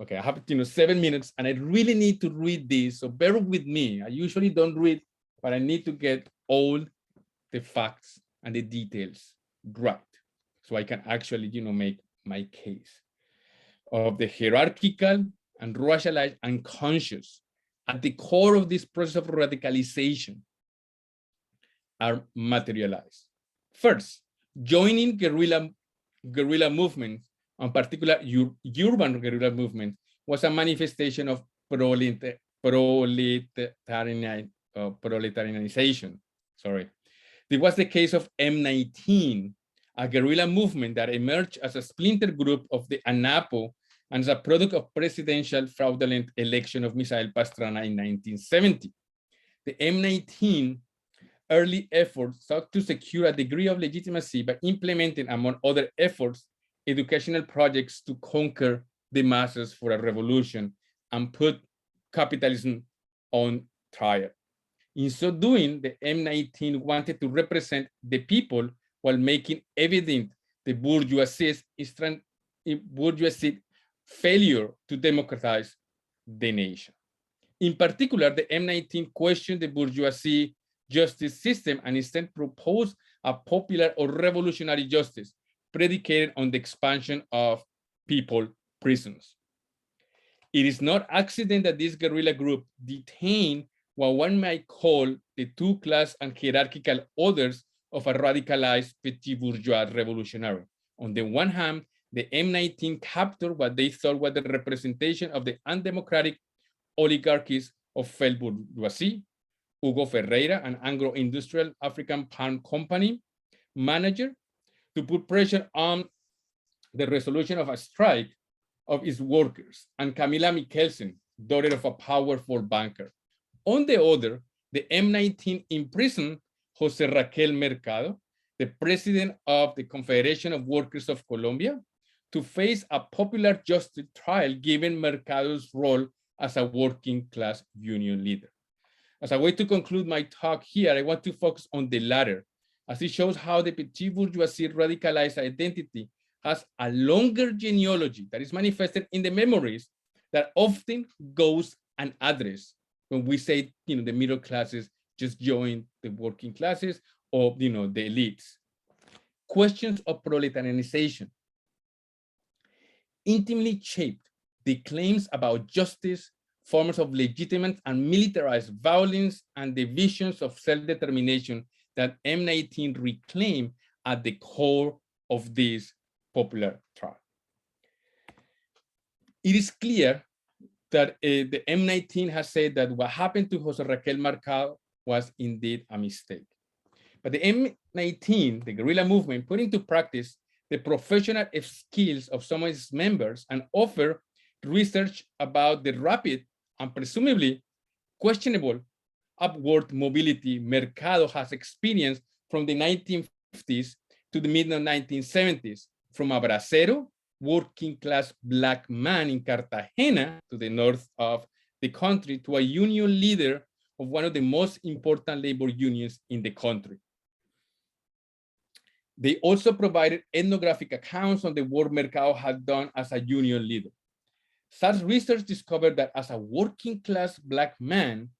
okay, I have 7 minutes and I really need to read this, so bear with me. I usually don't read, but I need to get all the facts and the details right, so I can actually make my case of the hierarchical and racialized unconscious at the core of this process of radicalization are materialized. First, joining guerrilla movements, in particular urban guerrilla movement, was a manifestation of proletarianization. Sorry. It was the case of M19, a guerrilla movement that emerged as a splinter group of the ANAPO and as a product of presidential fraudulent election of Misael Pastrana in 1970. The M19 early efforts sought to secure a degree of legitimacy by implementing, among other efforts, educational projects to conquer the masses for a revolution and put capitalism on trial. In so doing, the M19 wanted to represent the people while making evident the bourgeoisie's failure to democratize the nation. In particular, the M19 questioned the bourgeoisie justice system and instead proposed a popular or revolutionary justice predicated on the expansion of people prisons. It is not accident that this guerrilla group detained what one might call the two-class and hierarchical orders of a radicalized petit bourgeois revolutionary. On the one hand, the M19 captured what they thought was the representation of the undemocratic oligarchies of felt bourgeoisie, Hugo Ferreira, an agro-industrial African palm company manager, to put pressure on the resolution of a strike of its workers, and Camila Mikkelsen, daughter of a powerful banker. On the other, the M19 imprisoned Jose Raquel Mercado, the president of the Confederation of Workers of Colombia, to face a popular justice trial given Mercado's role as a working class union leader. As a way to conclude my talk here, I want to focus on the latter, as it shows how the petit bourgeoisie radicalized identity has a longer genealogy that is manifested in the memories that often goes unaddressed when we say, the middle classes just joined the working classes or, the elites. Questions of proletarianization intimately shaped the claims about justice, forms of legitimate and militarized violence, and the visions of self-determination that M19 reclaimed at the core of this popular trial. It is clear that the M19 has said that what happened to Jose Raquel Mercado was indeed a mistake. But the M19, the guerrilla movement, put into practice the professional skills of some of its members and offer research about the rapid and presumably questionable upward mobility Mercado has experienced from the 1950s to the mid-1970s, from a bracero, working class black man in Cartagena to the north of the country, to a union leader of one of the most important labor unions in the country. They also provided ethnographic accounts on the work Mercado had done as a union leader. Such research discovered that as a working class black man,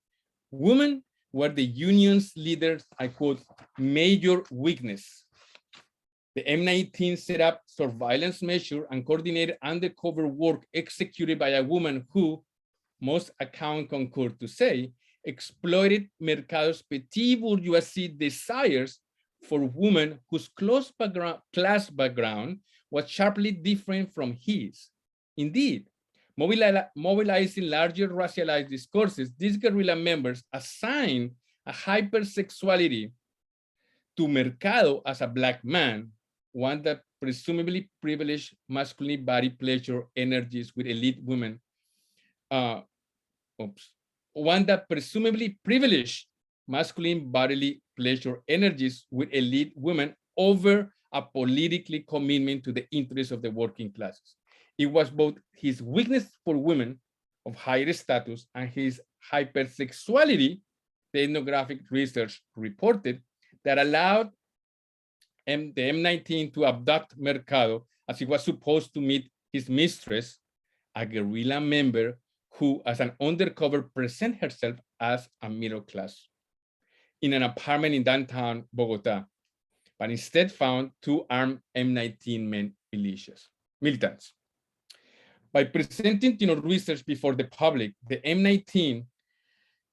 women were the union's leaders, I quote, major weakness. The M19 set up surveillance measure and coordinated undercover work executed by a woman who, most accounts concur to say, exploited Mercado's petit bourgeoisie desires for women whose class background was sharply different from his. Indeed, mobilizing larger racialized discourses, these guerrilla members assigned a hypersexuality to Mercado as a black man, one that presumably privileged masculine body pleasure energies with elite women. One that presumably privileged masculine bodily pleasure energies with elite women over a politically commitment to the interests of the working classes. It was both his weakness for women of higher status and his hypersexuality, the ethnographic research reported, that allowed the M19 to abduct Mercado as he was supposed to meet his mistress, a guerrilla member who, as an undercover, presented herself as a middle class in an apartment in downtown Bogota, but instead found two armed M19 men militants. By presenting research before the public, the M19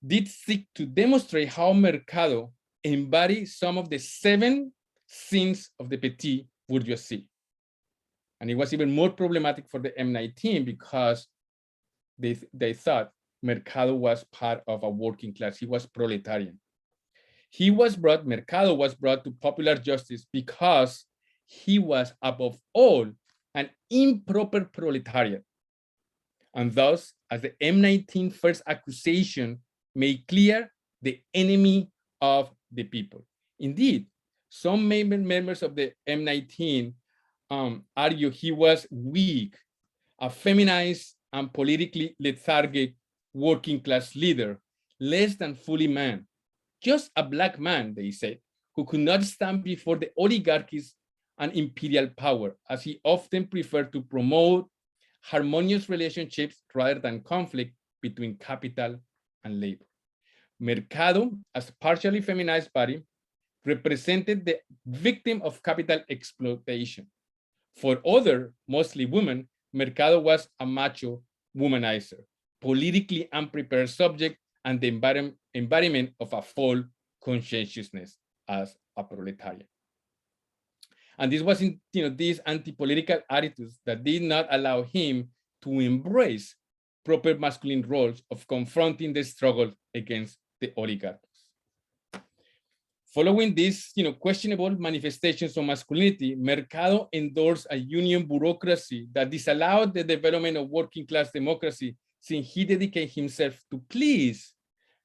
did seek to demonstrate how Mercado embodied some of the 7 sins of the petit bourgeoisie. And it was even more problematic for the M19 because they thought Mercado was part of a working class. He was proletarian. Mercado was brought to popular justice because he was, above all, an improper proletariat. And thus, as the M19 first accusation made clear, the enemy of the people. Indeed, some members of the M19 argue he was weak, a feminized and politically lethargic working class leader, less than fully man, just a black man, they said, who could not stand before the oligarchies and imperial power, as he often preferred to promote harmonious relationships rather than conflict between capital and labor. Mercado, as partially feminized body, represented the victim of capital exploitation. For other, mostly women, Mercado was a macho womanizer, politically unprepared subject, and the embodiment of a false conscientiousness as a proletariat. And this was in these anti-political attitudes that did not allow him to embrace proper masculine roles of confronting the struggle against the oligarchs. Following these, questionable manifestations of masculinity, Mercado endorsed a union bureaucracy that disallowed the development of working class democracy, since he dedicated himself to please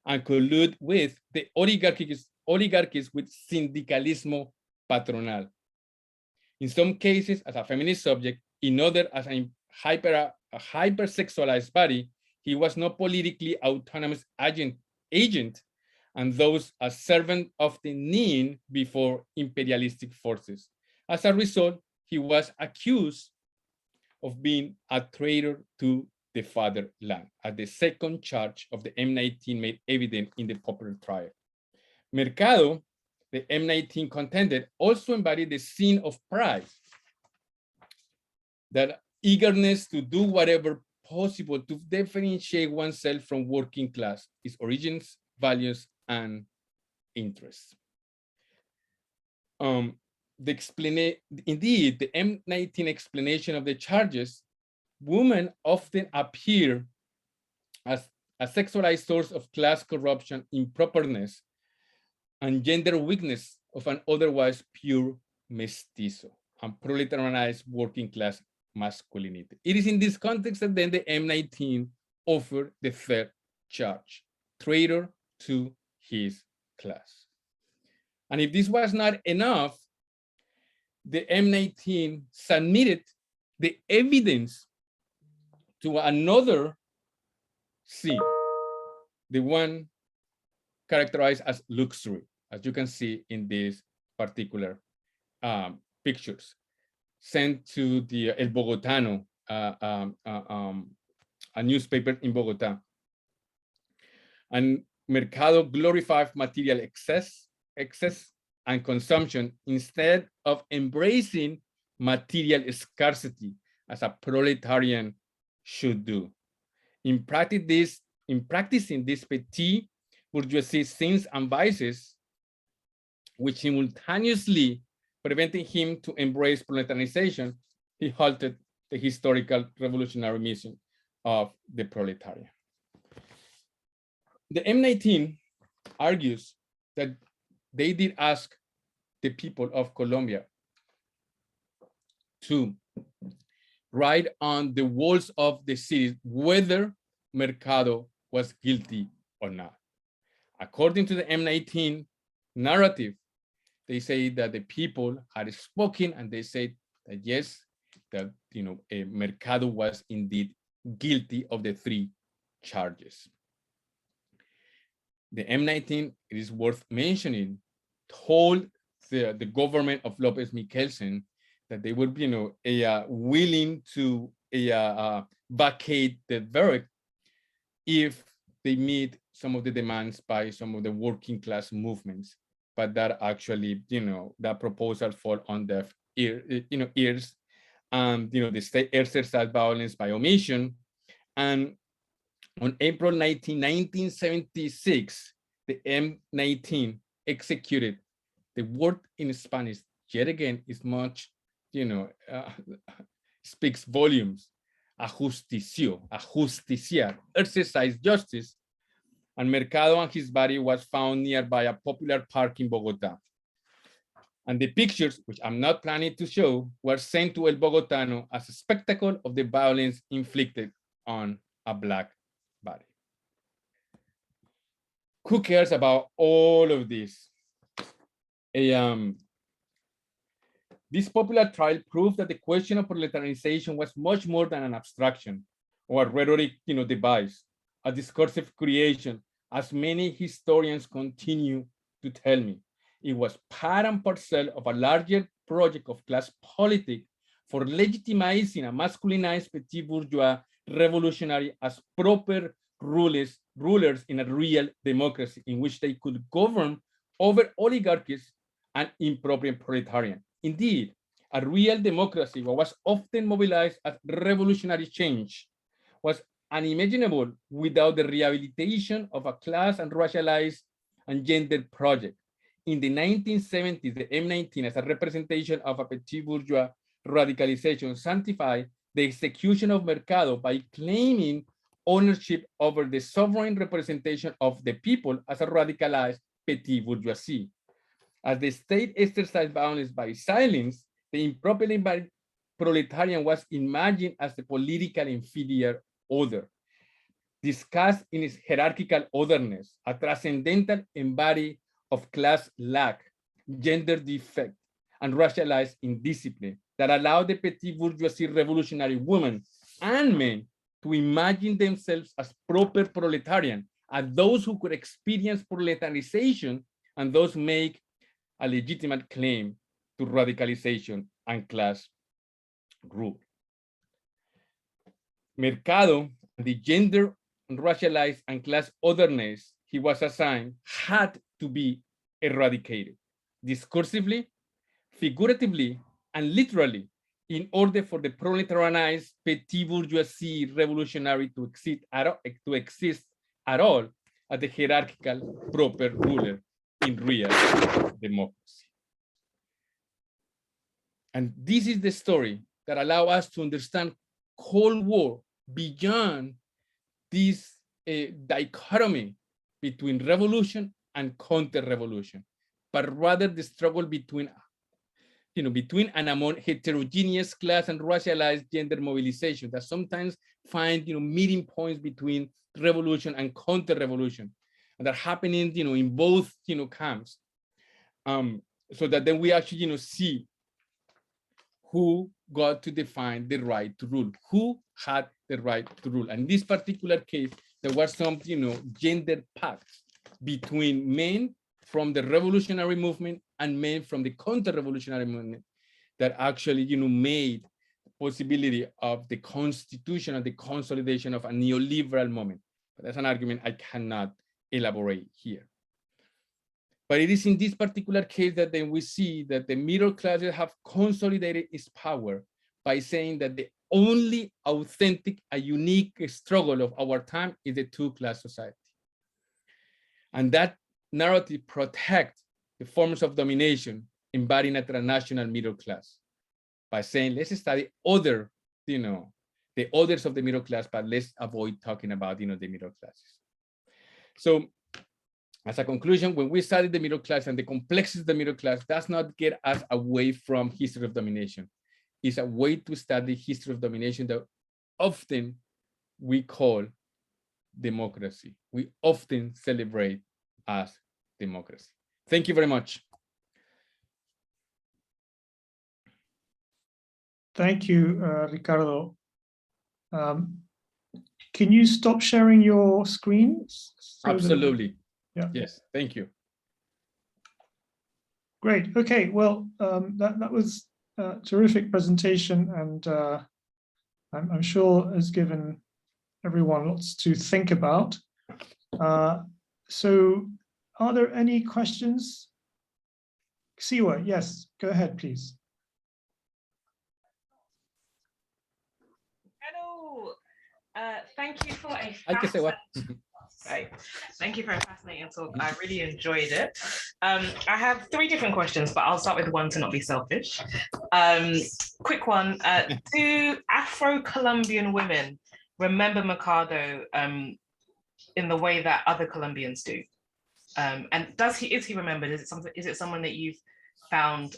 and collude with the oligarchies with sindicalismo patronal. In some cases, as a feminist subject, in others, as a hypersexualized body, he was not politically autonomous agent, and thus a servant of the need before imperialistic forces. As a result, he was accused of being a traitor to the fatherland, as the second charge of the M19 made evident in the popular trial. Mercado, the M19 contended, also embodied the sin of pride, that eagerness to do whatever possible to differentiate oneself from working class, its origins, values, and interests. Indeed, the M19 explanation of the charges, women often appear as a sexualized source of class corruption, improperness, and gender weakness of an otherwise pure mestizo and proletarianized working class masculinity. It is in this context that then the M19 offered the third charge, traitor to his class. And if this was not enough, the M19 submitted the evidence to another sin, the one characterized as luxury, as you can see in these particular pictures, sent to the El Bogotano, a newspaper in Bogota. And Mercado glorified material excess and consumption instead of embracing material scarcity as a proletarian should do. In practicing this petit bourgeoisie sins and vices, which simultaneously preventing him to embrace proletarianization, he halted the historical revolutionary mission of the proletariat. The M19 argues that they did ask the people of Colombia to write on the walls of the cities whether Mercado was guilty or not. According to the M19 narrative, they say that the people had spoken and they said that yes, that Mercado was indeed guilty of the three charges. The M19, it is worth mentioning, told the government of López Miquelsen that they would be willing to vacate the verdict if they meet some of the demands by some of the working class movements, but that actually, that proposal fall on deaf ears, and the state exercised violence by omission. And on April 19, 1976, the M19 executed. The word in Spanish, yet again, is much, speaks volumes. Ajusticiar, exercise justice. And Mercado and his body was found nearby a popular park in Bogota. And the pictures, which I'm not planning to show, were sent to El Bogotano as a spectacle of the violence inflicted on a Black body. Who cares about all of this? This popular trial proved that the question of proletarianization was much more than an abstraction or a rhetoric device, a discursive creation, as many historians continue to tell me. It was part and parcel of a larger project of class politics for legitimizing a masculinized petit bourgeois revolutionary as proper rulers in a real democracy in which they could govern over oligarchies and improper proletarian. Indeed, a real democracy was often mobilized as revolutionary change was unimaginable without the rehabilitation of a class and racialized and gendered project. In the 1970s, the M19 as a representation of a petit bourgeois radicalization sanctified the execution of Mercado by claiming ownership over the sovereign representation of the people as a radicalized petit bourgeoisie. As the state exercised violence by silence, the improperly proletarian was imagined as the political inferior other, discussed in its hierarchical otherness, a transcendental embody of class lack, gender defect, and racialized indiscipline that allowed the petit bourgeoisie revolutionary women and men to imagine themselves as proper proletarian, and those who could experience proletarization and those make a legitimate claim to radicalization and class rule. Mercado, the gender, racialized, and class otherness he was assigned had to be eradicated, discursively, figuratively, and literally, in order for the proletarianized petit bourgeoisie revolutionary to exist at all as the hierarchical proper ruler in real democracy. And this is the story that allows us to understand Cold War beyond this dichotomy between revolution and counter-revolution, but rather the struggle between and among heterogeneous class and racialized gender mobilization that sometimes find meeting points between revolution and counter-revolution, and that happening in both camps, so that then we actually see who got to define the right to rule, who had the right to rule. And in this particular case, there was some gender pacts between men from the revolutionary movement and men from the counter-revolutionary movement that actually made the possibility of the constitution and the consolidation of a neoliberal moment. But that's an argument I cannot elaborate here. But it is in this particular case that then we see that the middle classes have consolidated its power by saying that the only authentic and unique struggle of our time is the two-class society. And that narrative protects the forms of domination embodied in a transnational middle class by saying, let's study other, the others of the middle class, but let's avoid talking about, the middle classes. So as a conclusion, when we study the middle class and the complexities of the middle class, does not get us away from history of domination. It's a way to study history of domination that often we call democracy. We often celebrate as democracy. Thank you very much. Thank you, Ricardo. Can you stop sharing your screen? Absolutely. Yeah. Yes, thank you. Great. Okay, well, that was a terrific presentation, and I'm sure has given everyone lots to think about. So are there any questions? Siwa, yes, go ahead, please. Hello. Thank you for a Thank you for a fascinating talk. I really enjoyed it. I have 3 different questions, but I'll start with one to not be selfish. Quick one. Do Afro-Colombian women remember Mercado in the way that other Colombians do? And is he remembered? Is it someone that you've found,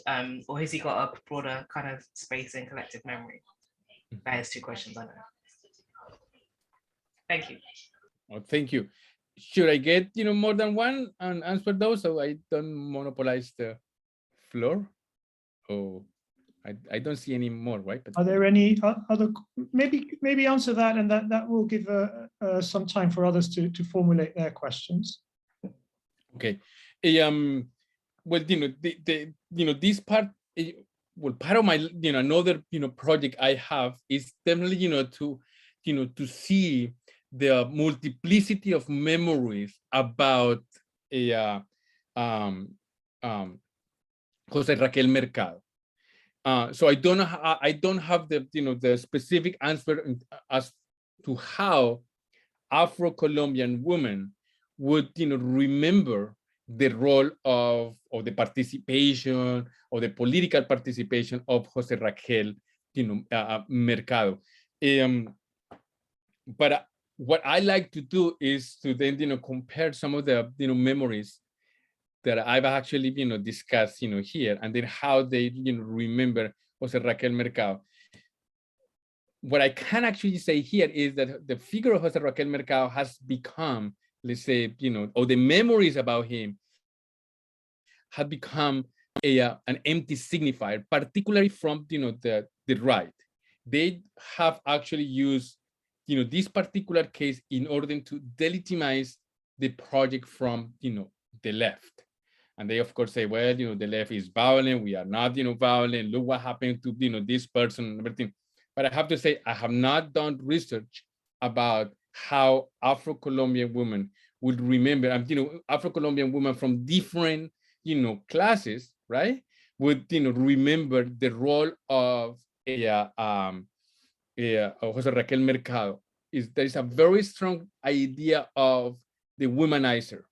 or has he got a broader kind of space in collective memory? That is 2 questions, I know. Thank you. Oh, thank you. Should I get more than one and answer those so I don't monopolize the floor? Oh, I don't see any more, right? But are there any other? Maybe answer that, and that will give some time for others to formulate their questions. Okay. Well, this part. Well, part of my another project I have is definitely to see the multiplicity of memories about Jose Raquel Mercado. So I don't have the the specific answer as to how Afro-Colombian women would remember the role of the participation or the political participation of Jose Raquel Mercado. But what I like to do is to then, compare some of the, memories that I've actually, discussed, here, and then how they, remember Jose Raquel Mercado. What I can actually say here is that the figure of Jose Raquel Mercado has become, let's say, or the memories about him have become an empty signifier, particularly from, the right. They have actually used, this particular case in order to delegitimize the project from, the left. And they, of course, say, well, the left is violent. We are not, violent. Look what happened to, this person and everything. But I have to say, I have not done research about how Afro-Colombian women would remember, Afro-Colombian women from different, classes, right, would, remember the role of Jose Raquel Mercado. There is a very strong idea of the womanizer.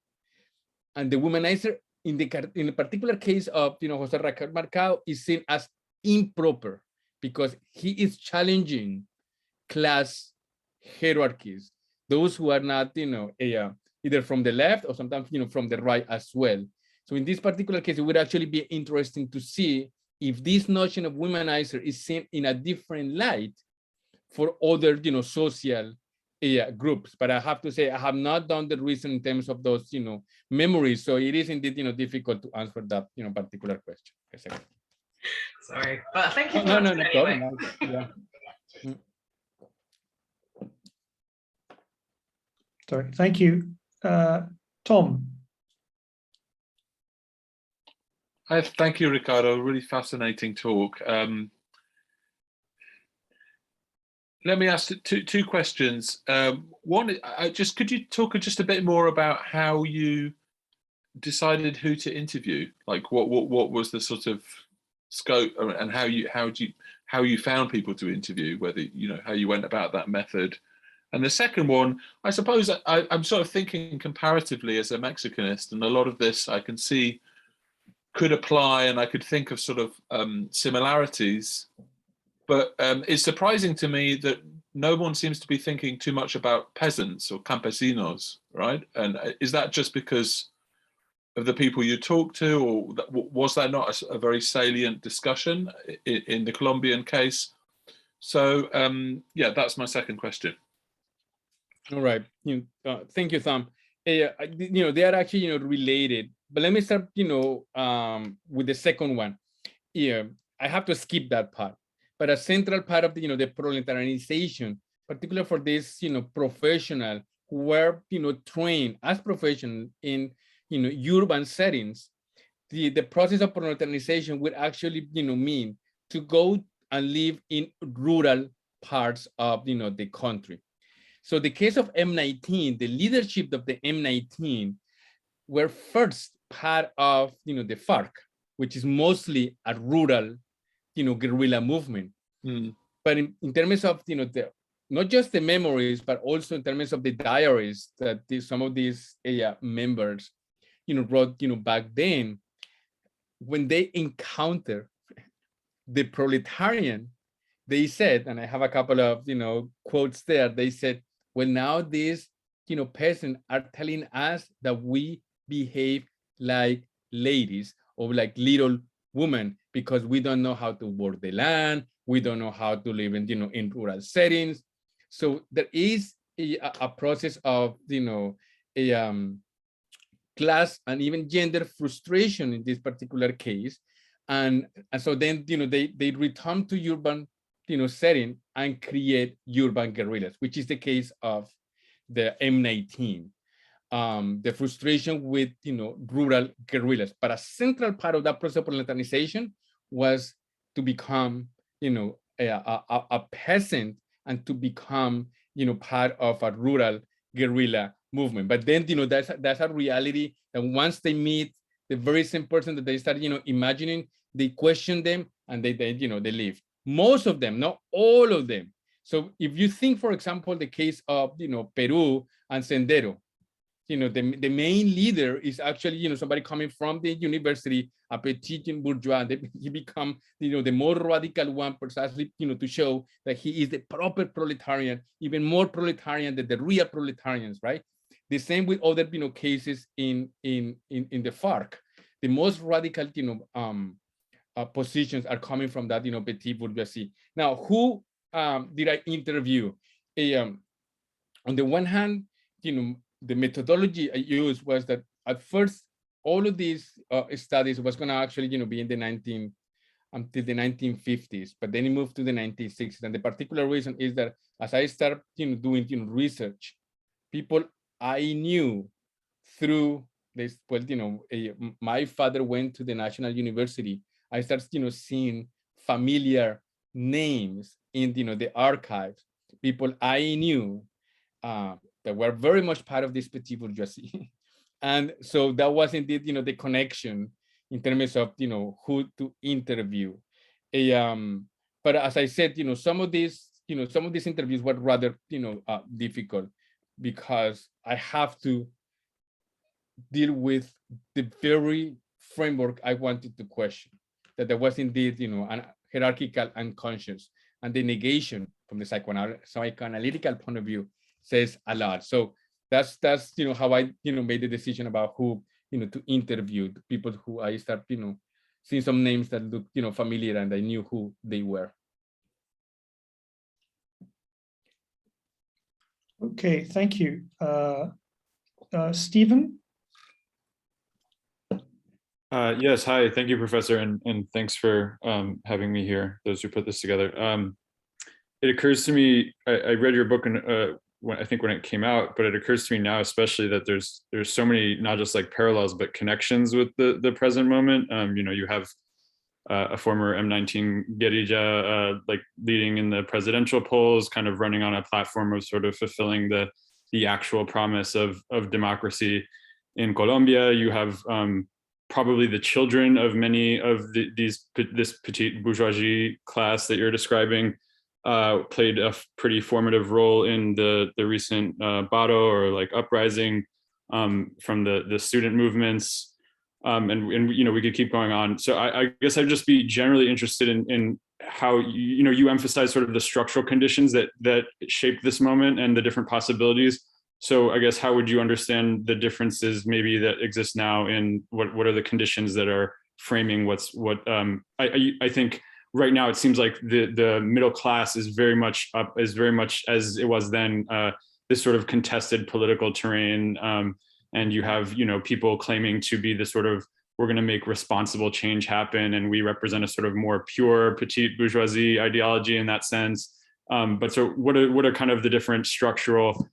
And the womanizer, in the particular case of, Jose Raquel Mercado, is seen as improper because he is challenging class hierarchies, those who are not, either from the left or sometimes, from the right as well. So in this particular case, it would actually be interesting to see if this notion of womanizer is seen in a different light for other, social groups. But I have to say, I have not done the research in terms of those, memories. So it is indeed, difficult to answer that, particular question. Sorry, but thank you. No problem. Yeah. Sorry, thank you. Tom. Thank you, Ricardo. Really fascinating talk. Let me ask two questions. One, could you talk just a bit more about how you decided who to interview? Like, what was the sort of scope, and how you found people to interview? Whether how you went about that method. And the second one, I suppose I'm sort of thinking comparatively as a Mexicanist, and a lot of this I can see could apply, and I could think of sort of similarities. But it's surprising to me that no one seems to be thinking too much about peasants or campesinos, right? And is that just because of the people you talk to, or was that not a very salient discussion in the Colombian case? So yeah, that's my second question. All right. Thank you, Tom. They are actually, related. But let me start, with the second one. Yeah, I have to skip that part. But a central part of the, the proletarianization, particularly for this, professional who were, trained as professionals in, urban settings, the process of proletarianization would actually, mean to go and live in rural parts of, the country. So the case of M19, the leadership of the M19 were first part of, the FARC, which is mostly a rural, guerrilla movement. But in terms of, not just the memories, but also in terms of the diaries that some of these members, wrote, back then, when they encounter the proletarian, they said, and I have a couple of, quotes there, they said, well, now these, peasants are telling us that we behave like ladies or like little women because we don't know how to work the land, we don't know how to live in, in rural settings. So there is a process of, class and even gender frustration in this particular case. And so then, they return to urban, setting and create urban guerrillas, which is the case of the M19. The frustration with, rural guerrillas. But a central part of that process of proletarianization was to become, a peasant and to become, part of a rural guerrilla movement. But then, that's a reality that once they meet the very same person that they start, imagining, they question them and they they leave. Most of them, not all of them. So if you think, for example, the case of, Peru and Sendero, the main leader is actually, somebody coming from the university, a petit bourgeois. He become, the more radical one, precisely, to show that he is the proper proletarian, even more proletarian than the real proletarians, right? The same with other, cases in the FARC. The most radical, positions are coming from that, petit bourgeoisie. Now, who did I interview? On the one hand, the methodology I used was that at first, all of these studies was going to actually, be in the until the 1950s, but then it moved to the 1960s. And the particular reason is that as I started, doing, research, people I knew through this, well, my father went to the National University. I started, seeing familiar names in, the archives, people I knew that were very much part of this petit bourgeoisie. And so that was indeed, the connection in terms of, who to interview. But as I said, some of these interviews were rather, difficult because I have to deal with the very framework I wanted to question, that there was indeed, an hierarchical unconscious, and the negation from the psychoanalytical point of view says a lot. So that's how I made the decision about who to interview, the people who I start seeing some names that look familiar, and I knew who they were. Okay, thank you. Stephen? Yes, hi, thank you, Professor, and thanks for having me here, those who put this together. It occurs to me, I read your book I think when it came out, but it occurs to me now especially that there's so many, not just like parallels, but connections with the present moment. You have a former M19 guerrilla like leading in the presidential polls, kind of running on a platform of sort of fulfilling the actual promise of democracy in Colombia. You have probably the children of many of this petite bourgeoisie class that you're describing played a pretty formative role in the recent Baro, or like uprising from the student movements. And we could keep going on. So I guess I'd just be generally interested in how you emphasize sort of the structural conditions that shape this moment and the different possibilities. So I guess how would you understand the differences maybe that exist now, in what are the conditions that are framing what I think right now it seems like the middle class is very much as it was then, this sort of contested political terrain, and you have people claiming to be the sort of, we're going to make responsible change happen, and we represent a sort of more pure petite bourgeoisie ideology in that sense. But so what are kind of the different structural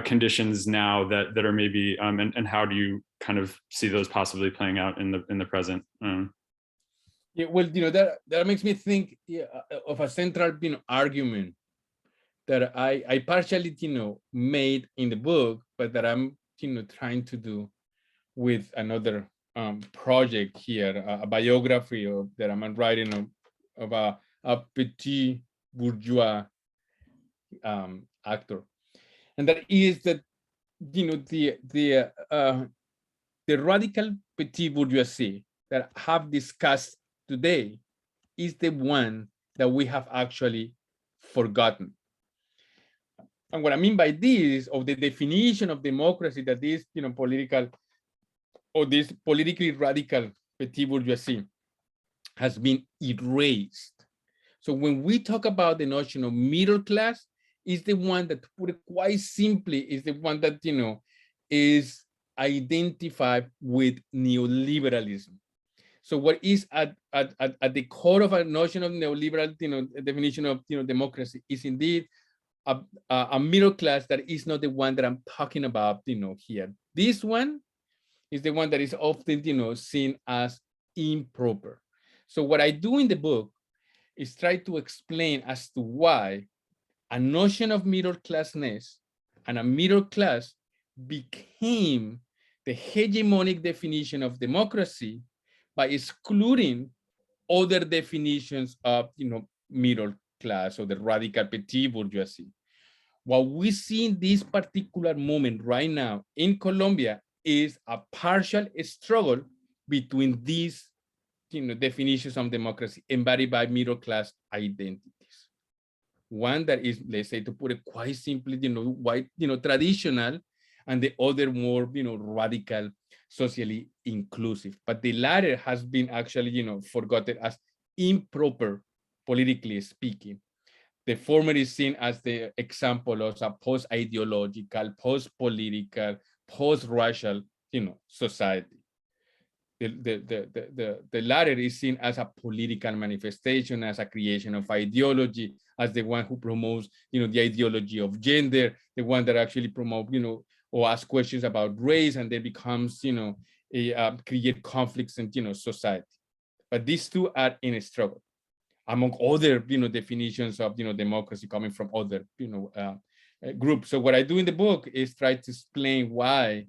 conditions now that are maybe and how do you kind of see those possibly playing out in the present? Yeah, well, that makes me think of a central argument that I partially made in the book, but that I'm trying to do with another project here, a biography that I'm writing of a petit bourgeois actor. And that is that the radical petit bourgeoisie that I have discussed today is the one that we have actually forgotten. And what I mean by this, of the definition of democracy, that this political, or this politically radical petit bourgeoisie has been erased. So when we talk about the notion of middle class, is the one that, to put it quite simply, is the one that is identified with neoliberalism. So what is at the core of a notion of neoliberal definition of democracy is indeed a middle class that is not the one that I'm talking about here. This one is the one that is often seen as improper. So what I do in the book is try to explain as to why a notion of middle classness and a middle class became the hegemonic definition of democracy by excluding other definitions of middle class or the radical petit bourgeoisie. What we see in this particular moment right now in Colombia is a partial struggle between these definitions of democracy embodied by middle-class identities. One that is, let's say, to put it quite simply, white, traditional, and the other more, radical, socially inclusive. But the latter has been actually, forgotten as improper, politically speaking. The former is seen as the example of a post-ideological, post-political, post-racial, society. The latter is seen as a political manifestation, as a creation of ideology, as the one who promotes, the ideology of gender, the one that actually promotes, or ask questions about race, and then becomes, create conflicts in, society. But these two are in a struggle, among other, definitions of, democracy coming from other, groups. So what I do in the book is try to explain why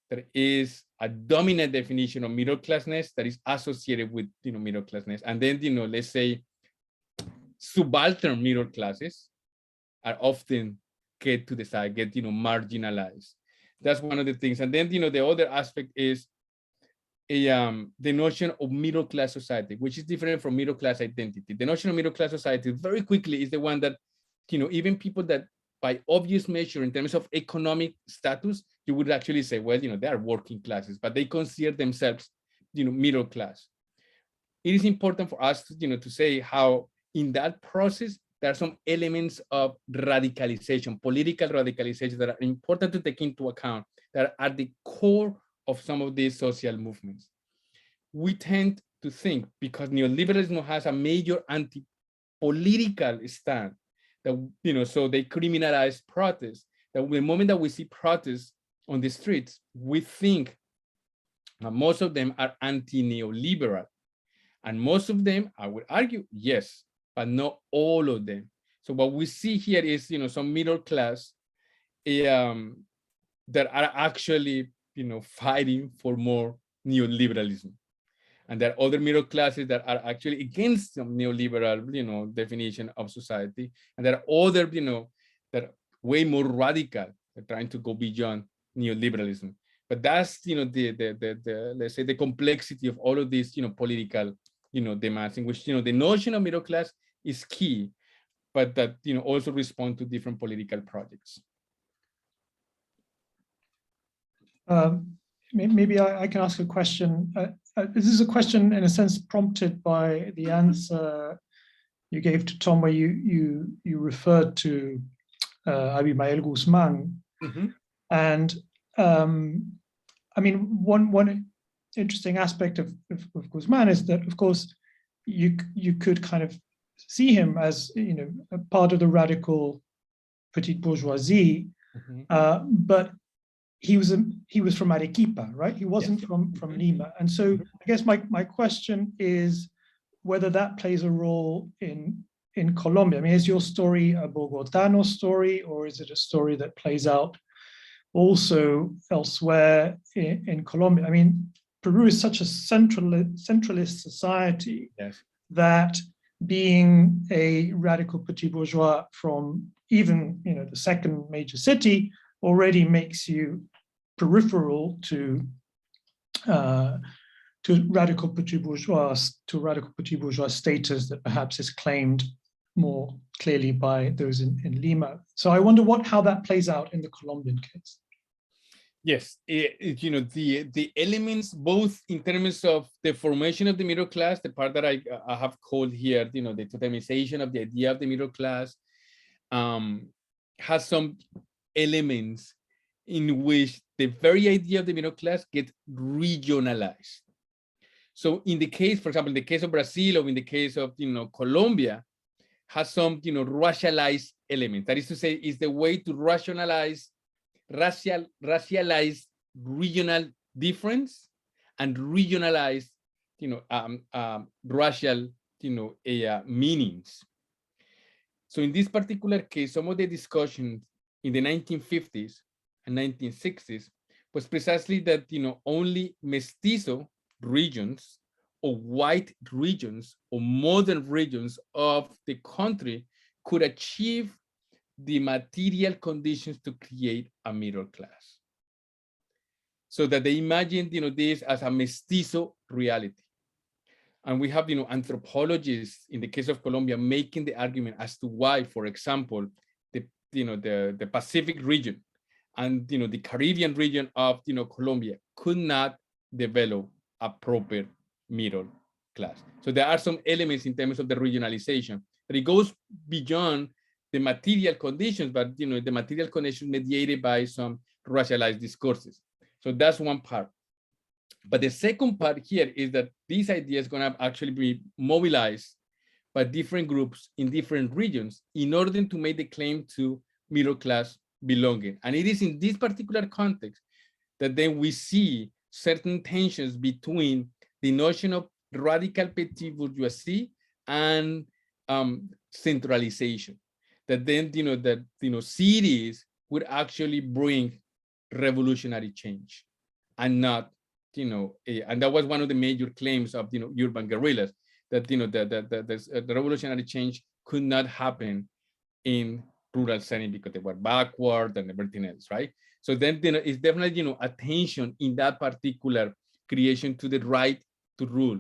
there is a dominant definition of middle classness that is associated with, middle classness, and then, let's say, subaltern middle classes are often get marginalized. That's one of the things. And then, the other aspect is the notion of middle class society, which is different from middle class identity. The notion of middle class society very quickly is the one that, even people that by obvious measure in terms of economic status, you would actually say, well, they are working classes, but they consider themselves, middle class. It is important for us to, to say how in that process, there are some elements of radicalization, political radicalization, that are important to take into account, that are at the core of some of these social movements. We tend to think, because neoliberalism has a major anti-political stand, that, so they criminalize protests, that the moment that we see protests on the streets, we think most of them are anti-neoliberal. And most of them, I would argue, yes, but not all of them. So what we see here is, some middle class that are actually, fighting for more neoliberalism. And there are other middle classes that are actually against some neoliberal, definition of society. And there are other, that are way more radical, trying to go beyond neoliberalism. But that's, let's say, the complexity of all of these, political, demands, in which, the notion of middle class is key, but that, also respond to different political projects. Maybe I can ask a question. This is a question, in a sense, prompted by the answer you gave to Tom, where you referred to Abimael Guzman. Mm-hmm. And I mean, one interesting aspect of Guzman is that, of course, you could kind of see him as, a part of the radical petite bourgeoisie, Mm-hmm. but he was from Arequipa, right? He wasn't Yes. from Lima. And so I guess my question is whether that plays a role in Colombia. I mean, is your story a Bogotano story, or is it a story that plays out also elsewhere in Colombia? I mean, Peru is such a centralist society. Yes. That being a radical petit bourgeois from even, the second major city already makes you peripheral to radical petit bourgeois status that perhaps is claimed more clearly by those in Lima. So I wonder how that plays out in the Colombian case. Yes, the elements, both in terms of the formation of the middle class, the part that I have called here, the totemization of the idea of the middle class, has some elements in which the very idea of the middle class gets regionalized. So in the case, for example, in the case of Brazil, or in the case of, Colombia, has some, racialized elements. That is to say, is the way to rationalize racialize regional difference and regionalize, racial, meanings. So in this particular case, some of the discussions in the 1950s and 1960s was precisely that, only mestizo regions or white regions or modern regions of the country could achieve the material conditions to create a middle class. So that they imagined, this as a mestizo reality. And we have, anthropologists in the case of Colombia making the argument as to why, for example, the Pacific region and the Caribbean region of Colombia could not develop a proper middle class. So there are some elements in terms of the regionalization, but it goes beyond the material conditions, but the material conditions mediated by some racialized discourses. So that's one part. But the second part here is that these ideas are going to actually be mobilized by different groups in different regions in order to make the claim to middle class belonging. And it is in this particular context that then we see certain tensions between the notion of radical petit bourgeoisie and centralization. That then, cities would actually bring revolutionary change and not, and that was one of the major claims of, urban guerrillas, that, the revolutionary change could not happen in rural setting because they were backward and everything else, right? So then, it's definitely, a tension in that particular creation to the right to rule.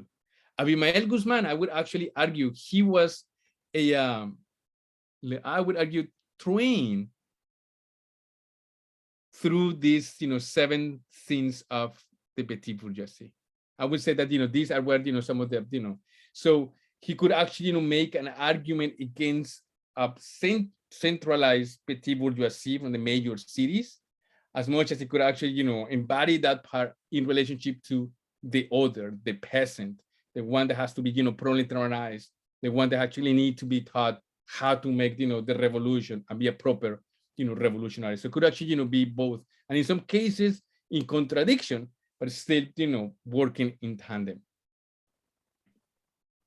Abimael Guzman, I would actually argue he was I would argue trained through these, 7 sins of the petit bourgeoisie. I would say that, these are where, some of the, so he could actually, make an argument against a centralized petit bourgeoisie from the major cities, as much as he could actually, embody that part in relationship to the other, the peasant, the one that has to be, proletarianized, the one that actually need to be taught how to make, the revolution and be a proper, revolutionary. So it could actually, be both. And in some cases, in contradiction, but still, working in tandem.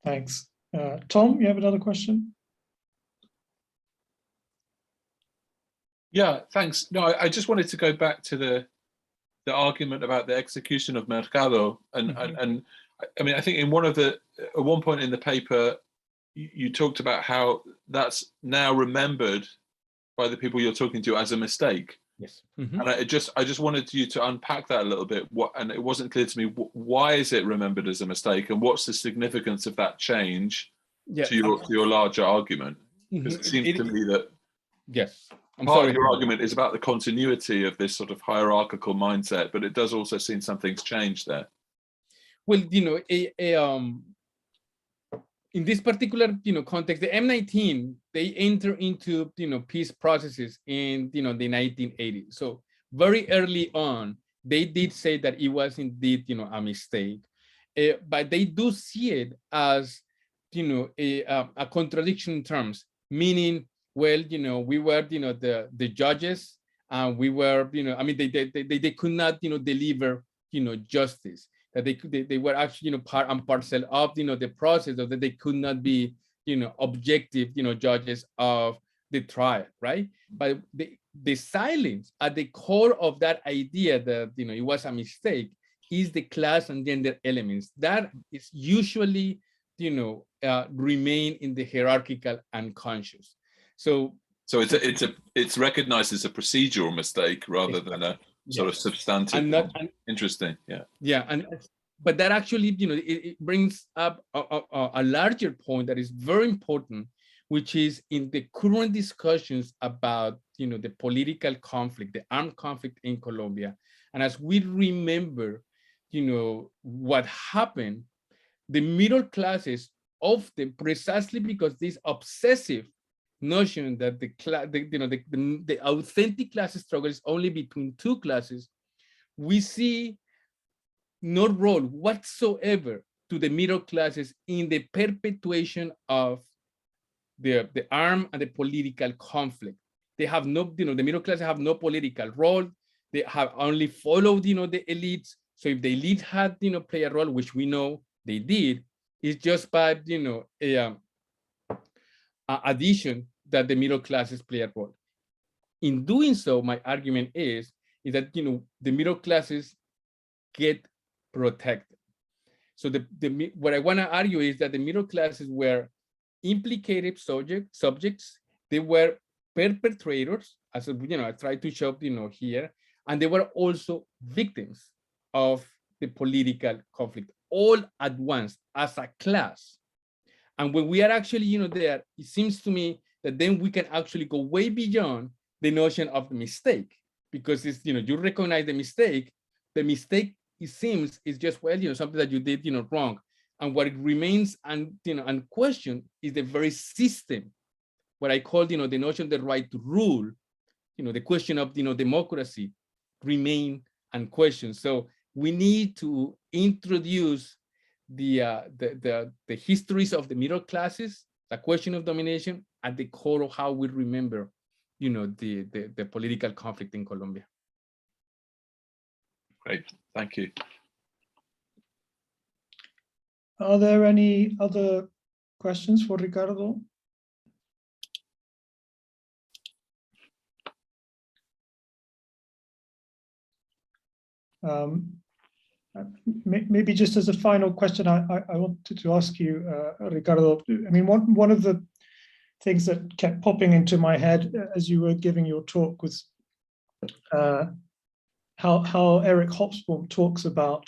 Thanks. Tom, you have another question? Yeah, thanks. No, I just wanted to go back to the argument about the execution of Mercado, and I mean, I think in at one point in the paper, you talked about how that's now remembered by the people you're talking to as a mistake. Yes. And I just wanted you to unpack that a little bit. And it wasn't clear to me, why is it remembered as a mistake, and what's the significance of that change to your larger argument? Because it seems to me that part of your argument is about the continuity of this sort of hierarchical mindset, but it does also seem something's changed there. Well, in this particular, context, the M19, they enter into, peace processes in, the 1980s. So very early on, they did say that it was indeed, a mistake, but they do see it as, a contradiction in terms, meaning, well, we were, the judges, and we were, I mean, they could not, deliver, justice. That they were actually, part and parcel of, the process, of that they could not be, objective, judges of the trial, right? But the silence at the core of that idea that, it was a mistake is the class and gender elements that is usually, remain in the hierarchical unconscious. So it's recognized as a procedural mistake rather than a sort of substantive. Interesting, yeah. Yeah, but that actually, it brings up a larger point that is very important, which is in the current discussions about, the political conflict, the armed conflict in Colombia. And as we remember, what happened, the middle classes often, precisely because this obsessive notion that the authentic class struggle is only between two classes, we see no role whatsoever to the middle classes in the perpetuation of the armed and the political conflict. They have no, the middle class have no political role. They have only followed, the elites. So if the elite had, play a role, which we know they did, it's just by, addition that the middle classes play a role. In doing so, my argument is that, the middle classes get protected. So what I want to argue is that the middle classes were implicated subjects. They were perpetrators, as I tried to show, here, and they were also victims of the political conflict, all at once as a class. And when we are actually, there, it seems to me that then we can actually go way beyond the notion of the mistake, because it's, you recognize the mistake, it seems, is just, well, something that you did, wrong. And what remains unquestioned is the very system, what I call, the notion of the right to rule, the question of, democracy remain unquestioned. So we need to introduce the histories of the middle classes, the question of domination, at the core of how we remember, the political conflict in Colombia. Great, thank you. Are there any other questions for Ricardo? Maybe just as a final question, I wanted to ask you, Ricardo, I mean, one of the things that kept popping into my head as you were giving your talk was how Eric Hobsbawm talks about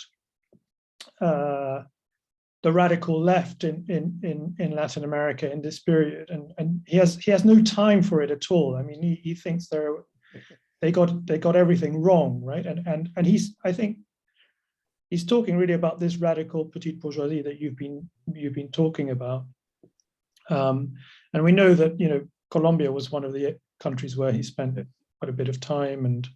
the radical left in Latin America in this period, and he has no time for it at all. I mean, he thinks they got everything wrong, right? And I think he's talking really about this radical petite bourgeoisie that you've been talking about, and we know that Colombia was one of the countries where he spent quite a bit of time, and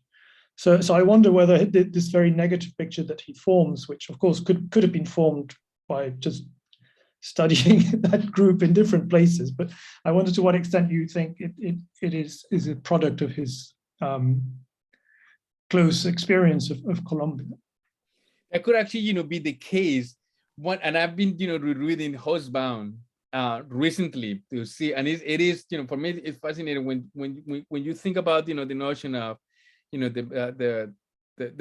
so I wonder whether this very negative picture that he forms, which of course could have been formed by just studying that group in different places, but I wonder to what extent you think it is a product of his close experience of Colombia. That could actually, be the case. And I've been, rereading Hobsbawm recently to see, and it is, for me, it's fascinating when you think about, the notion of, the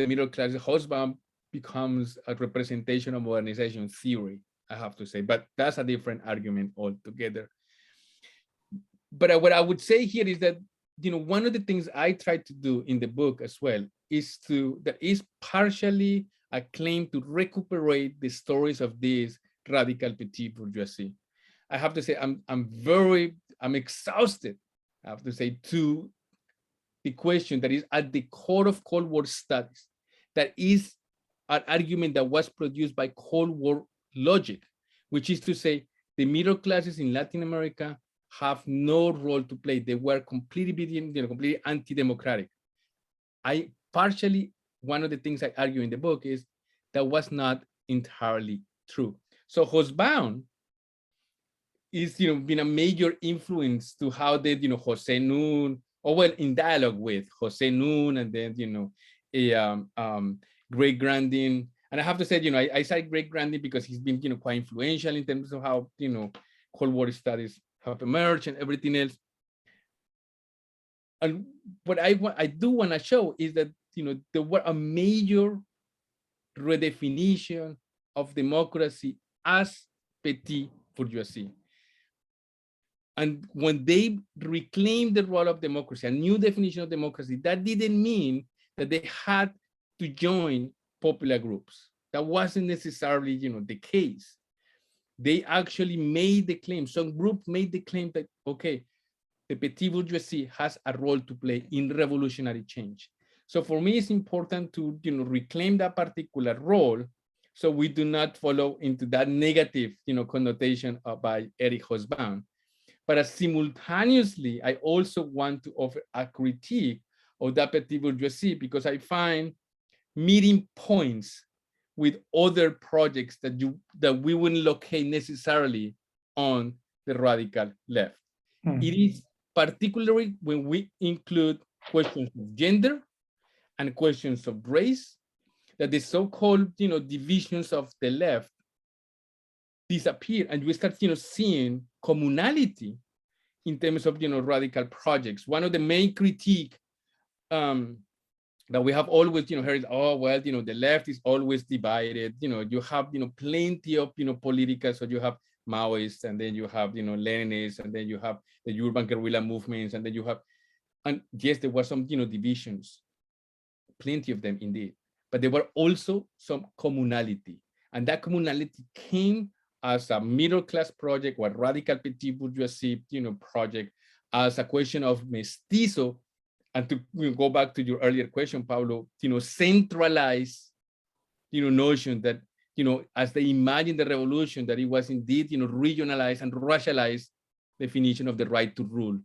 middle class. Hobsbawm becomes a representation of modernization theory, I have to say, but that's a different argument altogether. But what I would say here is that, one of the things I tried to do in the book as well is that is partially a claim to recuperate the stories of this radical petite bourgeoisie. I have to say, I'm exhausted, I have to say, to the question that is at the core of Cold War studies, that is an argument that was produced by Cold War logic, which is to say the middle classes in Latin America have no role to play. They were completely anti-democratic. One of the things I argue in the book is that was not entirely true. So Hobsbawm is, been a major influence to how they, Jose Nun, or well, in dialogue with Jose Nun, and then, Greg Grandin. And I have to say, I cite Greg Grandin because he's been, quite influential in terms of how, Cold War studies have emerged and everything else. And what I do want to show is that, there were a major redefinition of democracy as petite bourgeoisie. And when they reclaimed the role of democracy, a new definition of democracy, that didn't mean that they had to join popular groups. That wasn't necessarily, the case. They actually made the claim, some group made the claim that, okay, the petite bourgeoisie has a role to play in revolutionary change. So for me, it's important to, reclaim that particular role, so we do not follow into that negative, connotation by Eric Hobsbawm. But simultaneously, I also want to offer a critique of that petite bourgeoisie, because I find meeting points with other projects that we wouldn't locate necessarily on the radical left. It is particularly when we include questions of gender and questions of race, that the so-called, divisions of the left disappear, and we start, seeing communality in terms of, radical projects. One of the main critique that we have always, heard, oh, well, the left is always divided. You have, plenty of, political, so you have Maoists, and then you have, Leninists, and then you have the urban guerrilla movements, and then you have, And yes, there were some, divisions, plenty of them indeed, but there were also some communality. And that communality came as a middle-class project or radical petit bourgeoisie, project, as a question of mestizo. And to go back to your earlier question, Paulo, centralized, notion that, as they imagined the revolution, that it was indeed, regionalized and racialized definition of the right to rule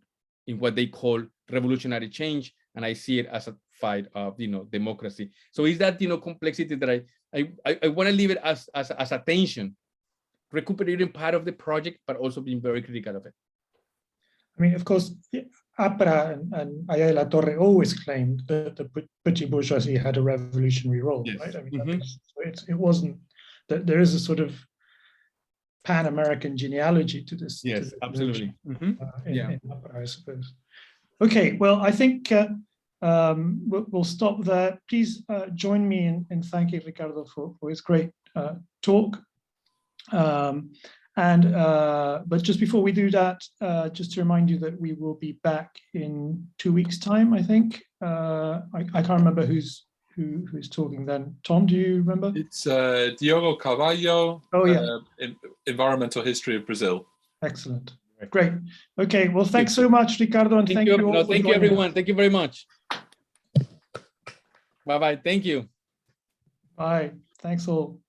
in what they call revolutionary change. And I see it as a fight of, democracy. So is that, complexity that I want to leave it as a tension, recuperating part of the project, but also being very critical of it. I mean, of course, APRA and Aya de la Torre always claimed that the petit bourgeoisie had a revolutionary role, Yes. right? I mean, it wasn't that there is a sort of Pan-American genealogy to this. Yes, to this absolutely. notion, in APRA, I suppose. Okay, well, I think we'll stop there. Please join me in thanking Ricardo for his great talk. But just before we do that, just to remind you that we will be back in 2 weeks' time, I think. I can't remember who's talking then. Tom, do you remember? It's Diogo Carvalho, Oh, yeah. Environmental History of Brazil. Excellent. Great. Okay, well, thanks so much, Ricardo, and thank you all. No, thank you, everyone. Thank you very much. Bye-bye. Thank you. Bye. Thanks all.